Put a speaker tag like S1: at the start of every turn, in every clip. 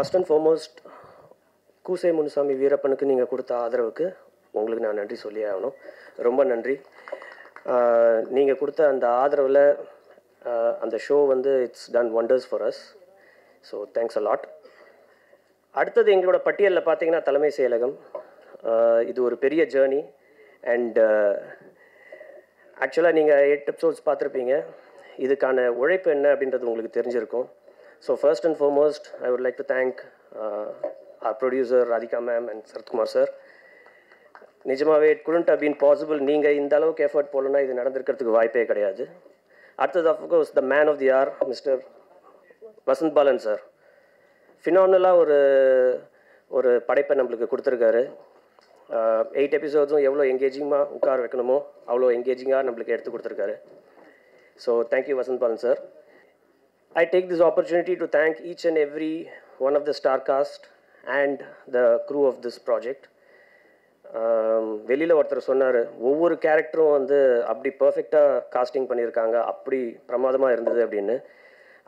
S1: First and foremost கூசை Munusamy வீரப்பனுக்கு நீங்கள் கொடுத்த ஆதரவுக்கு உங்களுக்கு நான் நன்றி சொல்லி ஆகணும். ரொம்ப நன்றி. நீங்கள் கொடுத்த அந்த ஆதரவில் அந்த ஷோ வந்து it's done wonders for us. So thanks a lot. அடுத்தது எங்களோட பட்டியலில் பார்த்தீங்கன்னா தலைமை செயலகம். இது ஒரு பெரிய ஜேர்னி. அண்ட் ஆக்சுவலாக நீங்கள் 8 எபிசோட்ஸ் பார்த்துருப்பீங்க. இதுக்கான உழைப்பு என்ன அப்படின்றது உங்களுக்கு தெரிஞ்சிருக்கும். So first and foremost I would like to thank our producer Radhika ma'am and Sarathkumar sir. நிஜமாவே it couldn't have been possible. நீங்கள் இந்த அளவுக்கு எஃபர்ட் போடலன்னா இது நடந்திருக்கிறதுக்கு வாய்ப்பே கிடையாது. அடுத்தது of course the man of the hour mister Vasanth Balan sir. ஃபினானலாக ஒரு படைப்பை நம்மளுக்கு கொடுத்துருக்காரு. 8 எபிசோட்ஸும் எவ்வளோ எங்கேஜிங்காக உட்கார வைக்கணுமோ அவ்வளோ எங்கேஜிங்காக நம்மளுக்கு எடுத்து கொடுத்துருக்காரு. So thank you Vasanth Balan sir. I take this opportunity to thank each and every one of the star cast and the crew of this project. வெளியில் ஒருத்தர் சொன்னார், ஒவ்வொரு கேரக்டரும் வந்து அப்படி பர்ஃபெக்டாக காஸ்டிங் பண்ணியிருக்காங்க, அப்படி பிரமாதமாக இருந்தது அப்படின்னு.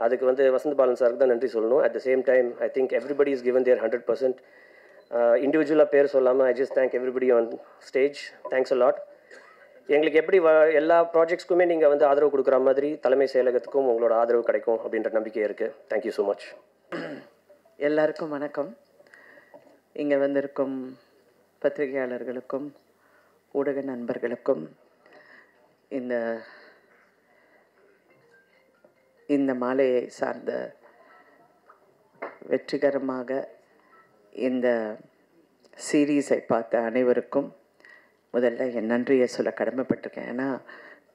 S1: அதுக்கு வந்து வசந்த் பாலன் சாருக்கு தான் நன்றி சொல்லணும். At the same time I think everybody is given their 100%. இண்டிவிஜுவலாக பேர் சொல்லாமல் I just thank everybody on stage. Thanks a lot. எங்களுக்கு எப்படி எல்லா ப்ராஜெக்ட்ஸ்க்குமே நீங்கள் வந்து ஆதரவு கொடுக்குற மாதிரி தலைமை செயலகத்துக்கும் உங்களோட ஆதரவு கிடைக்கும் அப்படின்ற நம்பிக்கை இருக்குது. Thank you so much.
S2: எல்லாருக்கும் வணக்கம். இங்கே வந்திருக்கும் பத்திரிகையாளர்களுக்கும் ஊடக நண்பர்களுக்கும் இந்த மாலையை சார்ந்த வெற்றிகரமாக இந்த சீரீஸை பார்த்த அனைவருக்கும் முதல்ல என் நன்றியை சொல்ல கடமைப்பட்டிருக்கேன். ஏன்னா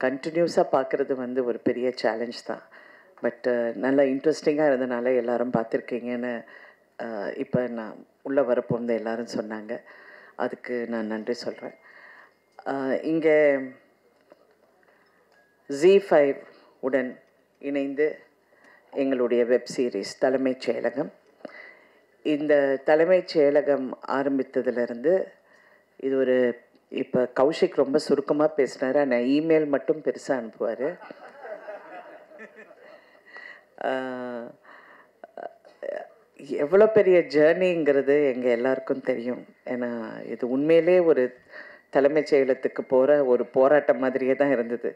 S2: கண்டினியூஸாக பார்க்குறது வந்து ஒரு பெரிய சேலஞ்ச் தான். பட்டு நல்லா இன்ட்ரெஸ்டிங்காக இருந்தனால எல்லோரும் பார்த்துருக்கீங்கன்னு இப்போ நான் உள்ளே வரப்போந்து எல்லோரும் சொன்னாங்க. அதுக்கு நான் நன்றி சொல்கிறேன். இங்கே ZEE5 உடன் இணைந்து எங்களுடைய வெப் சீரிஸ் தலைமைச் செயலகம், இந்த தலைமைச் செயலகம் ஆரம்பித்ததுலேருந்து இது ஒரு இப்போ கௌஷிக் ரொம்ப சுருக்கமாக பேசினார். ஆனால் இமெயில் மட்டும் பெருசாக அனுப்புவார். எவ்வளோ பெரிய ஜேர்னிங்கிறது எங்கள் எல்லாருக்கும் தெரியும். ஏன்னா இது உண்மையிலே ஒரு தலைமைச் செயலகத்துக்கு போகிற ஒரு போராட்டம் மாதிரியே தான் இருந்தது.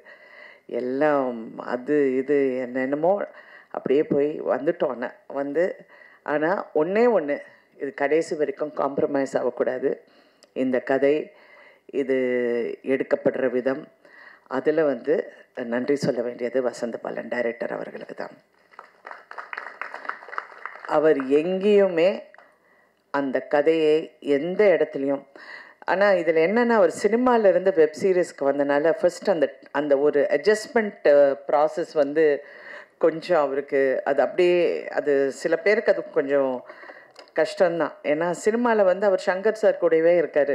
S2: எல்லாம் அது இது என்னென்னமோ அப்படியே போய் வந்துட்டோன்னா ஆனால் ஒன்றே ஒன்று, இது கடைசி வரைக்கும் காம்ப்ரமைஸ் ஆகக்கூடாது. இந்த கதை இது எடுக்கப்படுற விதம், அதில் நன்றி சொல்ல வேண்டியது வசந்த பாலன் டைரக்டர் அவர்களுக்கு தான். அவர் எங்கேயுமே அந்த கதையை எந்த இடத்துலையும், ஆனால் இதில் என்னென்னா அவர் சினிமாவிலேருந்து வெப் சீரிஸ்க்கு வந்தனால ஃபஸ்ட் அந்த ஒரு அட்ஜஸ்ட்மெண்ட் ப்ராசஸ் கொஞ்சம் அவருக்கு அது அப்படியே அது சில பேருக்கு அது கொஞ்சம் கஷ்டம்தான். ஏன்னா சினிமாவில் அவர் சங்கர் சார் கூடவே இருக்கார்.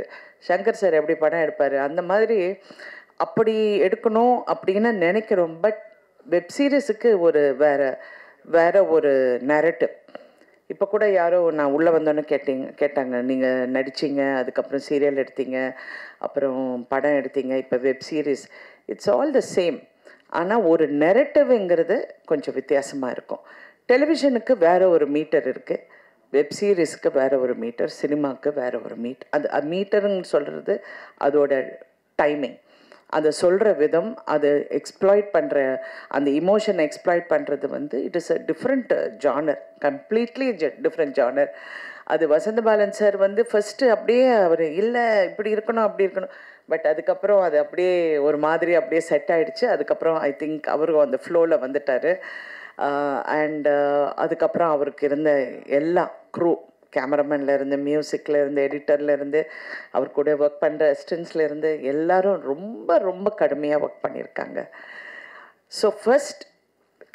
S2: சங்கர் சார் எப்படி படம் எடுப்பார் அந்த மாதிரி அப்படி எடுக்கணும் அப்படின்னு நினைக்கிறோம். பட் வெப் சீரிஸுக்கு ஒரு வேறு ஒரு நரேட்டிவ். இப்போ கூட யாரோ நான் உள்ளே வந்தோன்னு கேட்டாங்க, நீங்கள் நடிச்சிங்க, அதுக்கப்புறம் சீரியல் எடுத்தீங்க, அப்புறம் படம் எடுத்தீங்க, இப்போ web series, it's all the same. ஆனால் ஒரு நெரட்டிவ்ங்கிறது கொஞ்சம் வித்தியாசமாக இருக்கும். டெலிவிஷனுக்கு வேறு ஒரு மீட்டர் இருக்குது, வெப் சீரிஸ்க்கு வேறு ஒரு மீட்டர், சினிமாவுக்கு வேறு ஒரு அது மீட்டருன்னு சொல்கிறது அதோட டைமிங், அதை சொல்கிற விதம், அதை எக்ஸ்ப்ளாய்ட் பண்ணுற அந்த இமோஷனை எக்ஸ்ப்ளாய்ட் பண்ணுறது it is a different genre, completely different genre. அது வசந்த பாலன் சார் ஃபஸ்ட்டு அப்படியே அவர் இல்லை இப்படி இருக்கணும் அப்படி இருக்கணும், பட் அதுக்கப்புறம் அது அப்படியே ஒரு மாதிரி அப்படியே செட் ஆகிடுச்சு. அதுக்கப்புறம் ஐ திங்க் அவரும் அந்த ஃப்ளோவில் வந்துட்டார். அண்ட் அதுக்கப்புறம் அவருக்கு இருந்த எல்லா க்ரூ, கேமராமேன்லேருந்து, மியூசிக்லேருந்து, எடிட்டர்லேருந்து, அவர் கூட ஒர்க் பண்ணுற அசிஸ்டன்ட்ஸ்லேருந்து எல்லாரும் ரொம்ப ரொம்ப கடுமையாக ஒர்க் பண்ணியிருக்காங்க. So first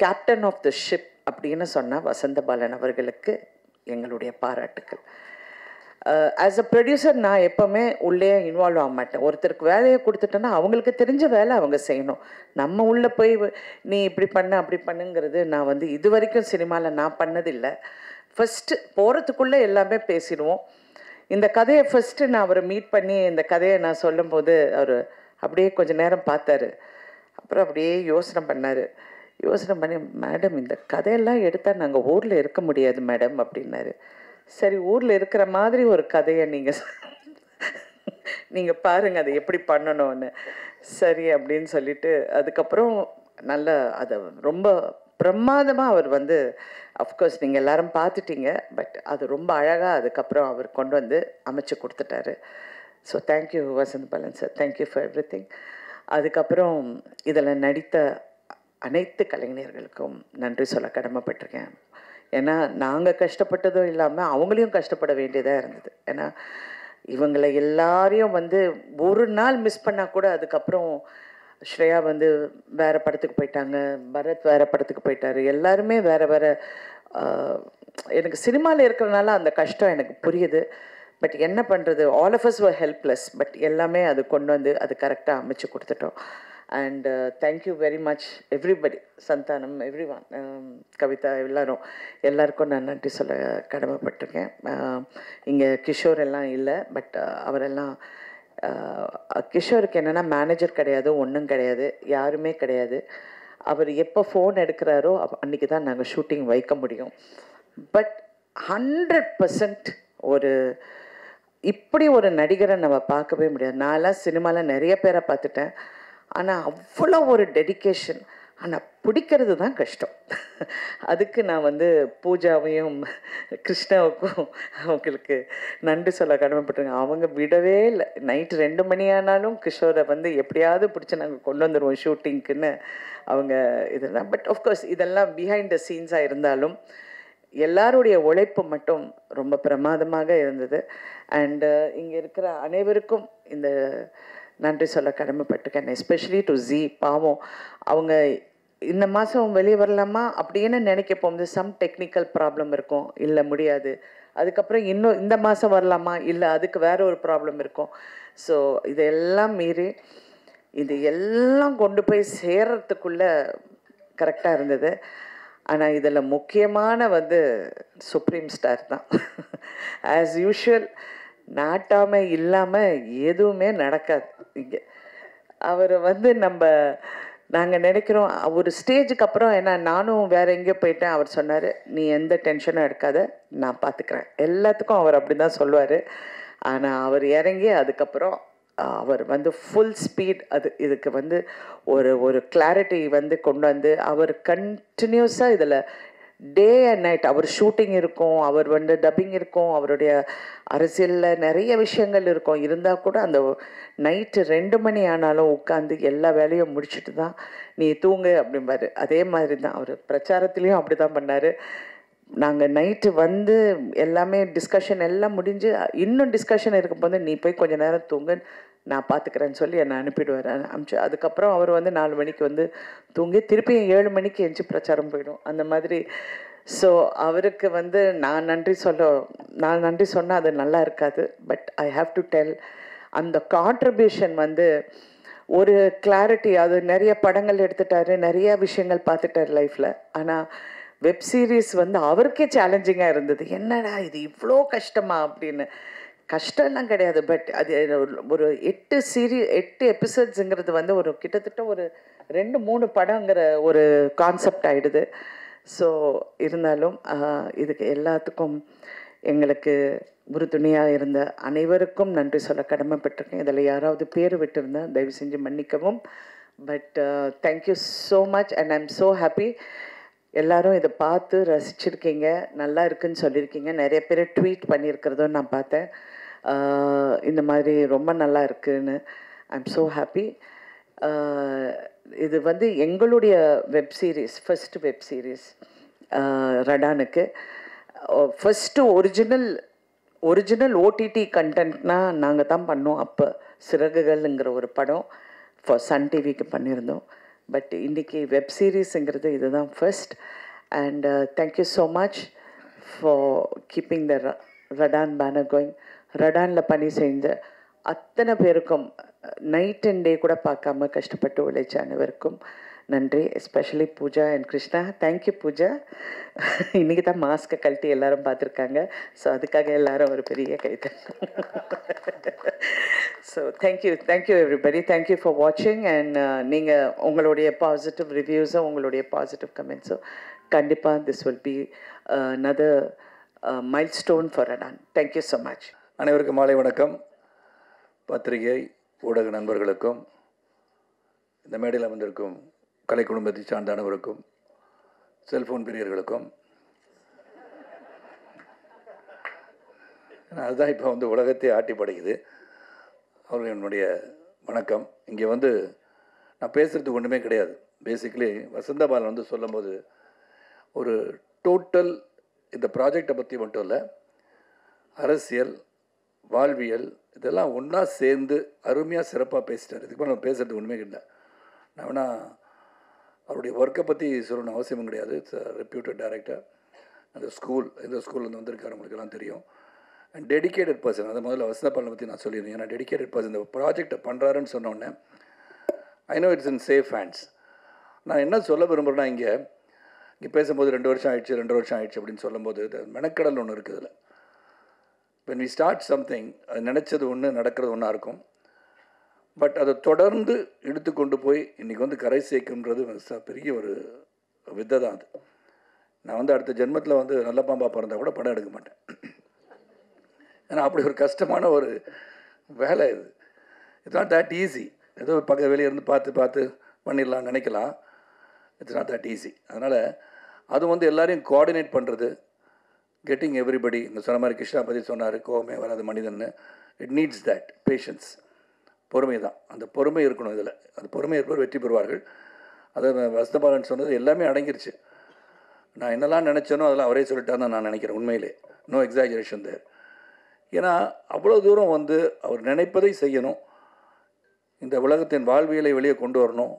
S2: captain of the ship அப்படின்னு சொன்னால் வசந்த பாலன் அவர்களுக்கு எங்களுடைய பாராட்டுக்கள். ஆஸ் அ ப்ரொடியூசர் நான் எப்போவுமே உள்ளே இன்வால்வ் ஆக மாட்டேன். ஒருத்தருக்கு வேலையை கொடுத்துட்டேன்னா அவங்களுக்கு தெரிஞ்ச வேலை அவங்க செய்யணும். நம்ம உள்ளே போய் நீ இப்படி பண்ண அப்படி பண்ணுங்கிறது நான் இது வரைக்கும் சினிமாவில் நான் பண்ணதில்லை. ஃபஸ்ட்டு போகிறதுக்குள்ளே எல்லாமே பேசிடுவோம். இந்த கதையை ஃபஸ்ட்டு நான் அவரை மீட் பண்ணி இந்த கதையை நான் சொல்லும்போது அவர் அப்படியே கொஞ்சம் நேரம் பார்த்தாரு. அப்புறம் அப்படியே யோசனை பண்ணி, மேடம் இந்த கதையெல்லாம் எடுத்தால் நாங்கள் ஊரில் இருக்க முடியாது மேடம் அப்படின்னாரு. சரி ஊரில் இருக்கிற மாதிரி ஒரு கதையை நீங்கள் பாருங்கள் அதை எப்படி பண்ணணும்னு. சரி அப்படின்னு சொல்லிட்டு அதுக்கப்புறம் நல்ல அதை ரொம்ப பிரமாதமாக அவர் வந்து அஃப்கோர்ஸ் நீங்கள் எல்லாரும் பார்த்துட்டீங்க, பட் அது ரொம்ப அழகாக அதுக்கப்புறம் அவர் கொண்டு வந்து அமைச்சு கொடுத்துட்டாரு. So thank you Vasanth Balan sir, thank you for every thing. அதுக்கப்புறம் இதில் நடித்த அனைத்து கலைஞர்களுக்கும் நன்றி சொல்ல கடமைப்பட்டிருக்கேன். ஏன்னா நாங்கள் கஷ்டப்பட்டதும் இல்லாமல் அவங்களையும் கஷ்டப்பட வேண்டியதாக இருந்தது. ஏன்னா இவங்களை எல்லாரையும் வந்து ஒரு நாள் மிஸ் பண்ணால் கூட அதுக்கப்புறம் ஸ்ரேயா வந்து வேறு படத்துக்கு போயிட்டாங்க, பரத் வேறு படத்துக்கு போயிட்டாரு, எல்லாருமே வேறு வேறு. எனக்கு சினிமாவில் இருக்கிறனால அந்த கஷ்டம் எனக்கு புரியுது. பட் என்ன பண்ணுறது, all of us were helpless. But எல்லாமே அது கொண்டு வந்து அது கரெக்டாக அமைச்சு கொடுத்துட்டோம். And thank you very much everybody, Santhanam, everyone, Kavitha, எல்லாருக்கும் நான் நன்றி சொல்ல கடமைப்பட்டிருக்கேன். இங்கே கிஷோர் எல்லாம் இல்லை, பட் அவரெல்லாம் கிஷோருக்கு என்னென்னா மேனேஜர் கிடையாது, ஒன்றும் கிடையாது, யாருமே கிடையாது. அவர் எப்போ ஃபோன் எடுக்கிறாரோ அன்றைக்கி தான் நாங்கள் ஷூட்டிங் வைக்க முடியும். பட் 100% ஒரு இப்படி ஒரு நடிகரை நம்ம பார்க்கவே முடியாது. நான்லாம் சினிமாவில் நிறைய பேரை பார்த்துட்டேன், ஆனால் அவ்வளோ ஒரு டெடிக்கேஷன். ஆனால் பிடிக்கிறது தான் கஷ்டம். அதுக்கு நான் வந்து பூஜாவையும் கிருஷ்ணாவுக்கும் அவங்களுக்கு நன்றி சொல்ல கடமைப்பட்டிருக்கேன். அவங்க விடவே இல்லை. நைட்டு 2 மணி ஆனாலும் கிஷோரை வந்து எப்படியாவது பிடிச்சி நாங்கள் கொண்டு வந்துடுவோம் ஷூட்டிங்க்குன்னு அவங்க இதெல்லாம். பட் ஆஃப்கோர்ஸ் இதெல்லாம் பிஹைண்ட் த சீன்ஸாக இருந்தாலும் எல்லாருடைய உழைப்பு மட்டும் ரொம்ப பிரமாதமாக இருந்தது. அண்டு இங்கே இருக்கிற அனைவருக்கும் இந்த நன்றி சொல்ல கடமைப்பட்டிருக்கேன். Especially to G. பாவம் அவங்க இந்த மாதம் வெளியே வரலாமா அப்படின்னு நினைக்க போகும்போது சம் டெக்னிக்கல் ப்ராப்ளம் இருக்கும், இல்லை முடியாது. அதுக்கப்புறம் இன்னும் இந்த மாதம் வரலாமா, இல்லை அதுக்கு வேறு ஒரு ப்ராப்ளம் இருக்கும். ஸோ இதெல்லாம் மீறி இது எல்லாம் கொண்டு போய் சேர்றதுக்குள்ளே கரெக்டாக இருந்தது. ஆனால் இதில் முக்கியமான வந்து சுப்ரீம் ஸ்டார் தான். ஆஸ் யூஷுவல் நாட்டாமல் இல்லாமல் எதுவுமே நடக்காது இங்கே. அவர் வந்து நாங்கள் நினைக்கிறோம் ஒரு ஸ்டேஜுக்கு அப்புறம், ஏன்னா நானும் வேறு எங்கேயோ போயிட்டேன், அவர் சொன்னார் நீ எந்த டென்ஷனும் எடுக்காத, நான் பார்த்துக்கிறேன். எல்லாத்துக்கும் அவர் அப்படி தான் சொல்லுவார். ஆனால் அவர் இறங்கி அதுக்கப்புறம் அவர் வந்து ஃபுல் ஸ்பீட் இதுக்கு வந்து ஒரு கிளாரிட்டி வந்து கொண்டு வந்து அவர் கண்டினியூஸாக இதில் டே அண்ட் நைட் அவர் ஷூட்டிங் இருக்கும், அவர் வந்து டப்பிங் இருக்கும், அவருடைய அரசியலில் நிறைய விஷயங்கள் இருக்கும். இருந்தால் கூட அந்த நைட்டு 2 மணி ஆனாலும் உட்காந்து எல்லா வேலையும் முடிச்சுட்டு தான் நீ தூங்கு அப்படிம்பாரு. அதே மாதிரி தான் அவர் பிரச்சாரத்துலேயும் அப்படி தான் பண்ணார். நாங்கள் நைட்டு வந்து எல்லாமே டிஸ்கஷன் எல்லாம் முடிஞ்சு இன்னும் டிஸ்கஷன் இருக்கும்போது நீ போய் கொஞ்சம் நேரம் தூங்கு, நான் பார்த்துக்கிறேன்னு சொல்லி என்னை அனுப்பிடுவார். அனுப்பிச்சு அதுக்கப்புறம் அவர் வந்து 4 மணிக்கு வந்து தூங்கி திருப்பியும் 7 மணிக்கு எஞ்சி பிரச்சாரம் போயிடும் அந்த மாதிரி. ஸோ அவருக்கு வந்து நான் நன்றி சொன்னால் அது நல்லா இருக்காது. But I have to tell, அந்த கான்ட்ரிபியூஷன் வந்து ஒரு கிளாரிட்டி. அது நிறைய படங்கள் எடுத்துட்டாரு, நிறைய விஷயங்கள் பார்த்துட்டார் லைஃப்பில். ஆனால் வெப் சீரிஸ் வந்து அவருக்கே சேலஞ்சிங்காக இருந்தது. என்னடா இது இவ்வளோ கஷ்டமா அப்படின்னு. கஷ்டம்லாம் கிடையாது, பட் அது ஒரு 8 எபிசோட்ஸுங்கிறது வந்து ஒரு கிட்டத்தட்ட ஒரு 2-3 படங்கிற ஒரு கான்செப்ட் ஆகிடுது. ஸோ இருந்தாலும் இதுக்கு எல்லாத்துக்கும் எங்களுக்கு உறுதுணையாக இருந்த அனைவருக்கும் நன்றி சொல்ல கடமைப்பட்டிருக்கேன். இதில் யாராவது பேர் விட்டுருந்தேன் தயவு செஞ்சு மன்னிக்கவும். But thank you so much and I am so happy. எல்லோரும் இதை பார்த்து ரசிச்சிருக்கீங்க, நல்லா இருக்குன்னு சொல்லியிருக்கீங்க. நிறைய பேர் ட்வீட் பண்ணியிருக்கிறதும் நான் பார்த்தேன், இந்த மாதிரி ரொம்ப நல்லா இருக்குன்னு. I am so happy. இது வந்து எங்களுடைய web series, first web series ரடானுக்கு. ஃபஸ்ட்டு ஒரிஜினல் ஓடிடி கண்டென்ட்னா நாங்கள் தான் பண்ணோம். அப்போ சிறகுகள்ங்கிற ஒரு படம் ஃபார் சன் டிவிக்கு பண்ணியிருந்தோம். பட் இன்றைக்கி வெப் சீரிஸுங்கிறது இதுதான் first. And thank you so much for keeping the Radaan banner going. ரடானில் பணி செஞ்ச அத்தனை பேருக்கும், நைட் அண்ட் டே கூட பார்க்காம கஷ்டப்பட்டு உழைச்ச அனைவருக்கும் நன்றி. Especially Pooja and Krishna. Thank you Pooja. இன்றைக்கி தான் மாஸ்க்கை கழட்டி எல்லோரும் பார்த்துருக்காங்க. ஸோ அதுக்காக எல்லோரும் ஒரு பெரிய கைத்தல். So thank you everybody. Thank you for வாட்சிங். அண்ட் நீங்கள் உங்களுடைய பாசிட்டிவ் ரிவ்யூஸும் உங்களுடைய பாசிட்டிவ் கமெண்ட்ஸும் கண்டிப்பாக this will be another milestone for Radan. Thank you so much.
S3: அனைவருக்கும் மாலை வணக்கம். பத்திரிகை ஊடக நண்பர்களுக்கும் இந்த மேடையில் வந்திருக்கும் கலை குடும்பத்தை சார்ந்த அனைவருக்கும் செல்ஃபோன் பிரியர்களுக்கும் அதுதான் இப்போ வந்து உலகத்தை ஆட்டி படைக்குது. அவர்கள் என்னுடைய வணக்கம். இங்கே வந்து நான் பேசுகிறதுக்கு ஒன்றுமே கிடையாது. பேசிக்கலி வசந்தபாலன் வந்து சொல்லும்போது ஒரு டோட்டல் இந்த ப்ராஜெக்டை பற்றி மட்டும் இல்லை, அரசியல், வாழ்வியல் இதெல்லாம் ஒன்றா சேர்ந்து அருமையாக சிறப்பாக பேசிட்டார். இதுக்கு நம்ம பேசுகிறதுக்கு ஒன்றுமே கிடையாது. நான் வேணால் அவருடைய ஒர்க்கை பற்றி சொல்லணும் அவசியமும் கிடையாது. It's reputed director. அந்த ஸ்கூல் எந்த ஸ்கூல்லேருந்து வந்திருக்காரு உங்களுக்கெல்லாம் தெரியும். And dedicated person. அதை முதல்ல வசந்தபாலனை பற்றி நான் சொல்லியிருந்தேன். ஏன்னா டெடிக்கேட்டட் பர்சன் இந்த ப்ராஜெக்டை பண்ணுறாருன்னு சொன்னோடனே I know it's in safe hands. நான் என்ன சொல்ல விரும்புகிறேன்னா, இங்கே பேசும்போது 2 வருஷம் ஆயிடுச்சு அப்படின்னு சொல்லும்போது மெனக்கடல் ஒன்று இருக்குது. இதில் when we start something, அது நினச்சது ஒன்று நடக்கிறது ஒன்றா இருக்கும். பட் அதை தொடர்ந்து எடுத்துக்கொண்டு போய் இன்றைக்கி வந்து கரை சேர்க்குன்றது பெரிய ஒரு வித்தை தான். அது நான் வந்து அடுத்த ஜென்மத்தில் வந்து நல்ல பாம்பா பிறந்தால் கூட படம் எடுக்க மாட்டேன். ஏன்னா அப்படி ஒரு கஷ்டமான ஒரு வேலை இது. It's not that easy. ஏதோ பக்க வெளியே இருந்து பார்த்து பண்ணிடலாம் நினைக்கலாம். It's not that easy. அதனால் அது வந்து எல்லாரையும் கோஆர்டினேட் பண்ணுறது, கெட்டிங் எவ்ரிபடி. இந்த சொன்ன மாதிரி கிருஷ்ணா பற்றி சொன்னார், கோவமே வராது மனிதன்னு. இட் நீட்ஸ் தட் பேஷன்ஸ், பொறுமை தான். அந்த பொறுமை இருக்கணும் இதில். அந்த பொறுமை இருப்பவர் வெற்றி பெறுவார்கள். அதை வசந்தபாலன் சொன்னது எல்லாமே அடங்கிருச்சு. நான் என்னெல்லாம் நினச்சேனோ அதெல்லாம் அவரே சொல்லிட்டான்னு நான் நினைக்கிறேன். உண்மையிலே நோ எக்ஸாஜரேஷன் தேர். ஏன்னா அவ்வளோ தூரம் வந்து அவர் நினைப்பதை செய்யணும். இந்த உலகத்தின் வாழ்வியலை வெளியே கொண்டு வரணும்.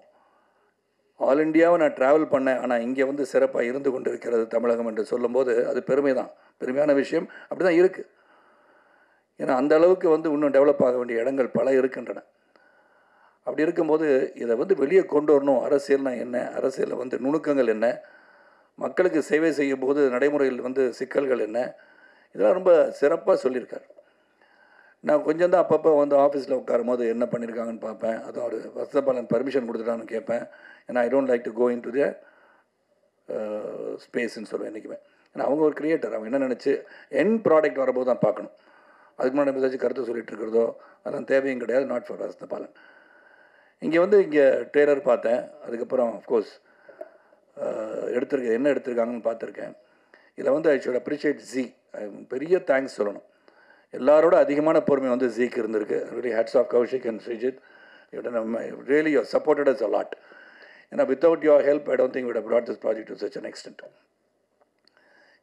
S3: ஆல் இண்டியாவை நான் ட்ராவல் பண்ணேன், ஆனால் இங்கே வந்து சிறப்பாக இருந்து கொண்டு இருக்கிறது தமிழகம் என்று சொல்லும்போது அது பெருமை தான், பெருமையான விஷயம். அப்படி தான் இருக்குது. ஏன்னா அந்த அளவுக்கு வந்து இன்னும் டெவலப் ஆக வேண்டிய இடங்கள் பல இருக்கின்றன. அப்படி இருக்கும்போது இதை வந்து வெளியே கொண்டு வரணும். அரசியல்னால் என்ன, அரசியலில் வந்து நுணுக்கங்கள் என்ன, மக்களுக்கு சேவை செய்யும் போது நடைமுறையில் வந்து சிக்கல்கள் என்ன, இதெல்லாம் ரொம்ப சிறப்பாக சொல்லியிருக்கார். நான் கொஞ்சம் தான் அப்பப்போ வந்து ஆஃபீஸில் உட்காரும் போது என்ன பண்ணியிருக்காங்கன்னு பார்ப்பேன். அதுவும் அவர் வசந்தபாலன் பர்மிஷன் கொடுத்துட்டான்னு கேட்பேன். ஏன்னா I don't like to go into the ஸ்பேஸ்ன்னு சொல்லுவேன் என்றைக்குமே. ஏன்னா அவங்க ஒரு கிரியேட்டர். அவங்க என்ன நினச்சி என் ப்ராடக்ட் வரும்போது தான் பார்க்கணும். அதுக்கு முன்னாடி ஏதாச்சும் கருத்து சொல்லிட்டு இருக்கிறதோ அதெல்லாம் தேவையும் கிடையாது. Not for Vasanthabalan. இங்கே ட்ரெய்லர் பார்த்தேன். அதுக்கப்புறம் அஃப்கோர்ஸ் என்ன எடுத்திருக்காங்கன்னு பார்த்துருக்கேன். இதில் வந்து ஐ ஷுட் அப்ரிஷியேட் ஜி. பெரிய தேங்க்ஸ் சொல்லணும். எல்லாரோட அதிகமான பொறுமை வந்து ஜீக்கு இருந்திருக்கு. Really hats off Kaushik and Sreejith. Really you supported us a lot. ஏன்னா without your help I don't think would have brought this project to such an extent.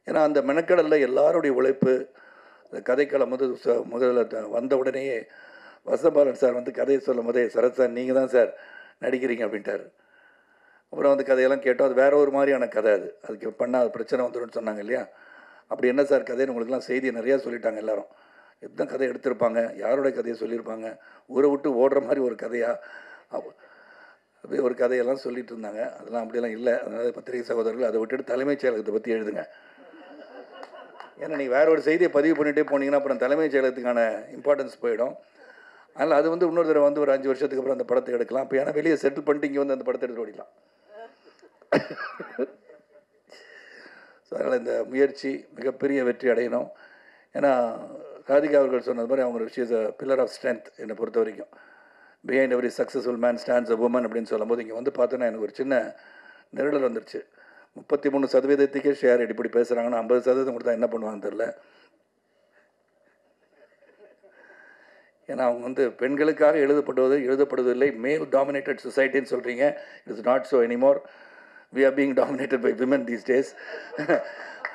S3: ஏன்னா அந்த மெனக்கடலில் எல்லாருடைய உழைப்பு. அந்த கதைக்களம் வந்து முதல்ல வந்த உடனேயே வசந்தபாலன் சார் வந்து கதையை சொல்லும் போதே, சரத் சார் நீங்கள் தான் சார் நடிக்கிறீங்க அப்படின்ட்டார். அப்புறம் வந்து கதையெல்லாம் கேட்டோம். அது வேறு ஒரு மாதிரியான கதை. அதுக்கு பண்ணால் பிரச்சனை வந்துடும்னு சொன்னாங்க இல்லையா. அப்படி என்ன சார் கதைன்னு உங்களுக்குலாம் செய்தியை நிறையா சொல்லிட்டாங்க எல்லாரும். எத்தனை கதை எடுத்திருப்பாங்க, யாரோடைய கதையை சொல்லியிருப்பாங்க, ஊரை விட்டு ஓடுற மாதிரி ஒரு கதையாக அப்படியே ஒரு கதையெல்லாம் சொல்லிட்டு இருந்தாங்க. அதெல்லாம் அப்படியெல்லாம் இல்லை. அதனால் பத்திரிகை சகோதரர்கள் அதை விட்டுட்டு தலைமைச் செயலகத்தை பற்றி எழுதுங்க. ஏன்னா நீங்கள் வேற ஒரு செய்தியை பதிவு பண்ணிகிட்டே போனீங்கன்னா அப்புறம் தலைமைச் செயலகத்துக்கான இம்பார்ட்டன்ஸ் போயிடும். அதனால் அது வந்து இன்னொரு தடவை வந்து ஒரு 5 வருஷத்துக்கு அப்புறம் அந்த படத்தை எடுக்கலாம். இப்போ ஏன்னா வெளியே செட்டில் பண்ணிட்டு இங்கே வந்து அந்த படத்தை எடுத்து ஓடிக்கலாம். ஸோ அதனால் இந்த முயற்சி மிகப்பெரிய வெற்றி அடையணும். ஏன்னா ராதிகா அவர்கள் சொன்னது மாதிரி அவங்க she is a pillar of strength. என்னை பொறுத்த வரைக்கும் behind every successful man stands a woman அப்படின்னு சொல்லும்போது இங்கே வந்து பார்த்தோன்னா எனக்கு ஒரு சின்ன நெருடல் வந்துருச்சு. 33% ஷேர் இப்படி பேசுகிறாங்கன்னா 50% கொடுத்தா என்ன பண்ணுவாங்கன்னு தெரில. ஏன்னா அவங்க வந்து பெண்களுக்காக எழுதப்படுவதில்லை, மேல் டாமினேட்டட் சொசைட்டின்னு சொல்கிறீங்க. It's not so anymore. We are being dominated by women these days.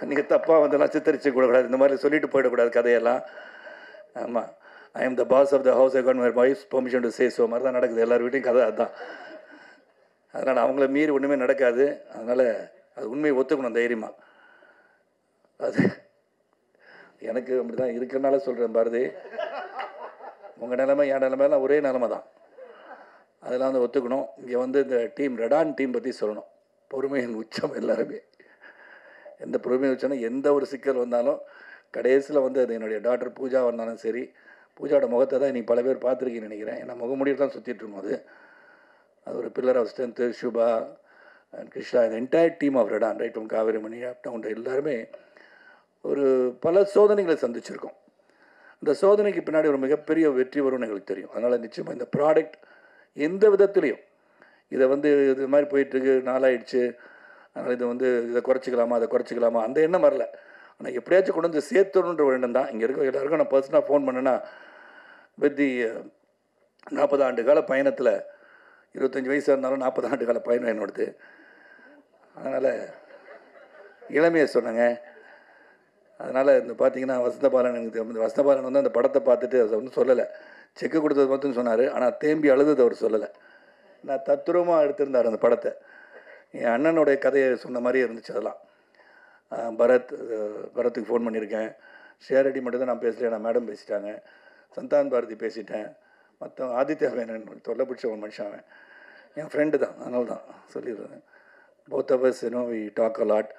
S3: நீங்கள் தப்பாக வந்தெல்லாம் சித்தரிச்சு கூடக்கூடாது. இந்த மாதிரி சொல்லிட்டு போயிடக்கூடாது கதையெல்லாம். ஆமாம், I am the boss of the house, I got my wife's permission to say so மாதிரி தான் நடக்குது எல்லார் வீட்டையும் கதை. அதுதான். அதனால் அவங்கள மீறி ஒன்றுமே நடக்காது. அதனால் அது உண்மையை ஒத்துக்கணும் தைரியமாக. அது எனக்கு அப்படி தான் இருக்கிறனால சொல்கிறேன் பாரதி. உங்கள் நிலைமை என் நிலைமைலாம் ஒரே நிலைமை தான். அதெல்லாம் வந்து ஒத்துக்கணும். இங்கே வந்து இந்த டீம் ரெடான் டீம் பற்றி சொல்லணும். பொறுமையின் உச்சம் எல்லாருமே. எந்த பொறுமையை வச்சோன்னா எந்த ஒரு சிக்கல் வந்தாலும் கடைசியில் வந்து அது என்னுடைய டாக்டர் பூஜா வந்தாலும் சரி, பூஜாவோட முகத்தை தான் இன்றைக்கி பல பேர் பார்த்துருக்கீங்கன்னு நினைக்கிறேன். ஏன்னா முகமுடியில் தான் சுற்றிட்டுருக்கோம். அது ஒரு pillar of strength. Subha and Krishna, இந்த என்டையர் டீம் ஆஃப் ரெடான், right from Kaverimani up down எல்லாருமே ஒரு பல சோதனைகளை சந்திச்சிருக்கோம். இந்த சோதனைக்கு பின்னாடி ஒரு மிகப்பெரிய வெற்றி வரும்னு எங்களுக்கு தெரியும். அதனால் நிச்சயமாக இந்த ப்ராடக்ட் எந்த விதத்துலேயும் இதை வந்து இது மாதிரி போயிட்டுருக்கு, நாளாயிடுச்சு, அதனால் இதை குறைச்சிக்கலாமா அதை குறைச்சிக்கலாமா அந்த எண்ணம் வரல. ஆனால் எப்படியாச்சும் கொண்டு வந்து சேர்த்துணுன்ற ஒரு எண்ணம் தான். இங்கே இருக்க எல்லாருக்கும் நான் பர்சனலாக ஃபோன் பண்ணேன்னா, வித் தி 40 ஆண்டு கால பயணத்தில் 25 வயசாக இருந்தாலும் 40 ஆண்டு கால பயணம் என்னோடது. அதனால் இளமையை சொன்னேங்க. அதனால் இந்த பார்த்தீங்கன்னா வசந்தபாலன், எனக்கு வசந்தபாலன் வந்து அந்த படத்தை பார்த்துட்டு அதை ஒன்றும் சொல்லலை, செக்கு கொடுத்தது மட்டும் சொன்னார். ஆனால் தேம்பி அழுதது அவர் சொல்லலை. நான் தத்துரூபமாக எடுத்திருந்தார் அந்த படத்தை. என் அண்ணனுடைய கதையை சொன்ன மாதிரியே இருந்துச்சு. அதெல்லாம் பரத்துக்கு ஃபோன் பண்ணியிருக்கேன். ஷேரடி மட்டும் தான் நான் பேசலையே, நான் மேடம் பேசிட்டாங்க. சந்தான் பாரதி பேசிட்டேன். மற்ற ஆதித்யா வேணன் தொல்லை பிடிச்ச ஒரு மனுஷன், அவன் என் ஃப்ரெண்டு தான், அதனால தான் சொல்லிடுறேன். Both of us we talk a lot.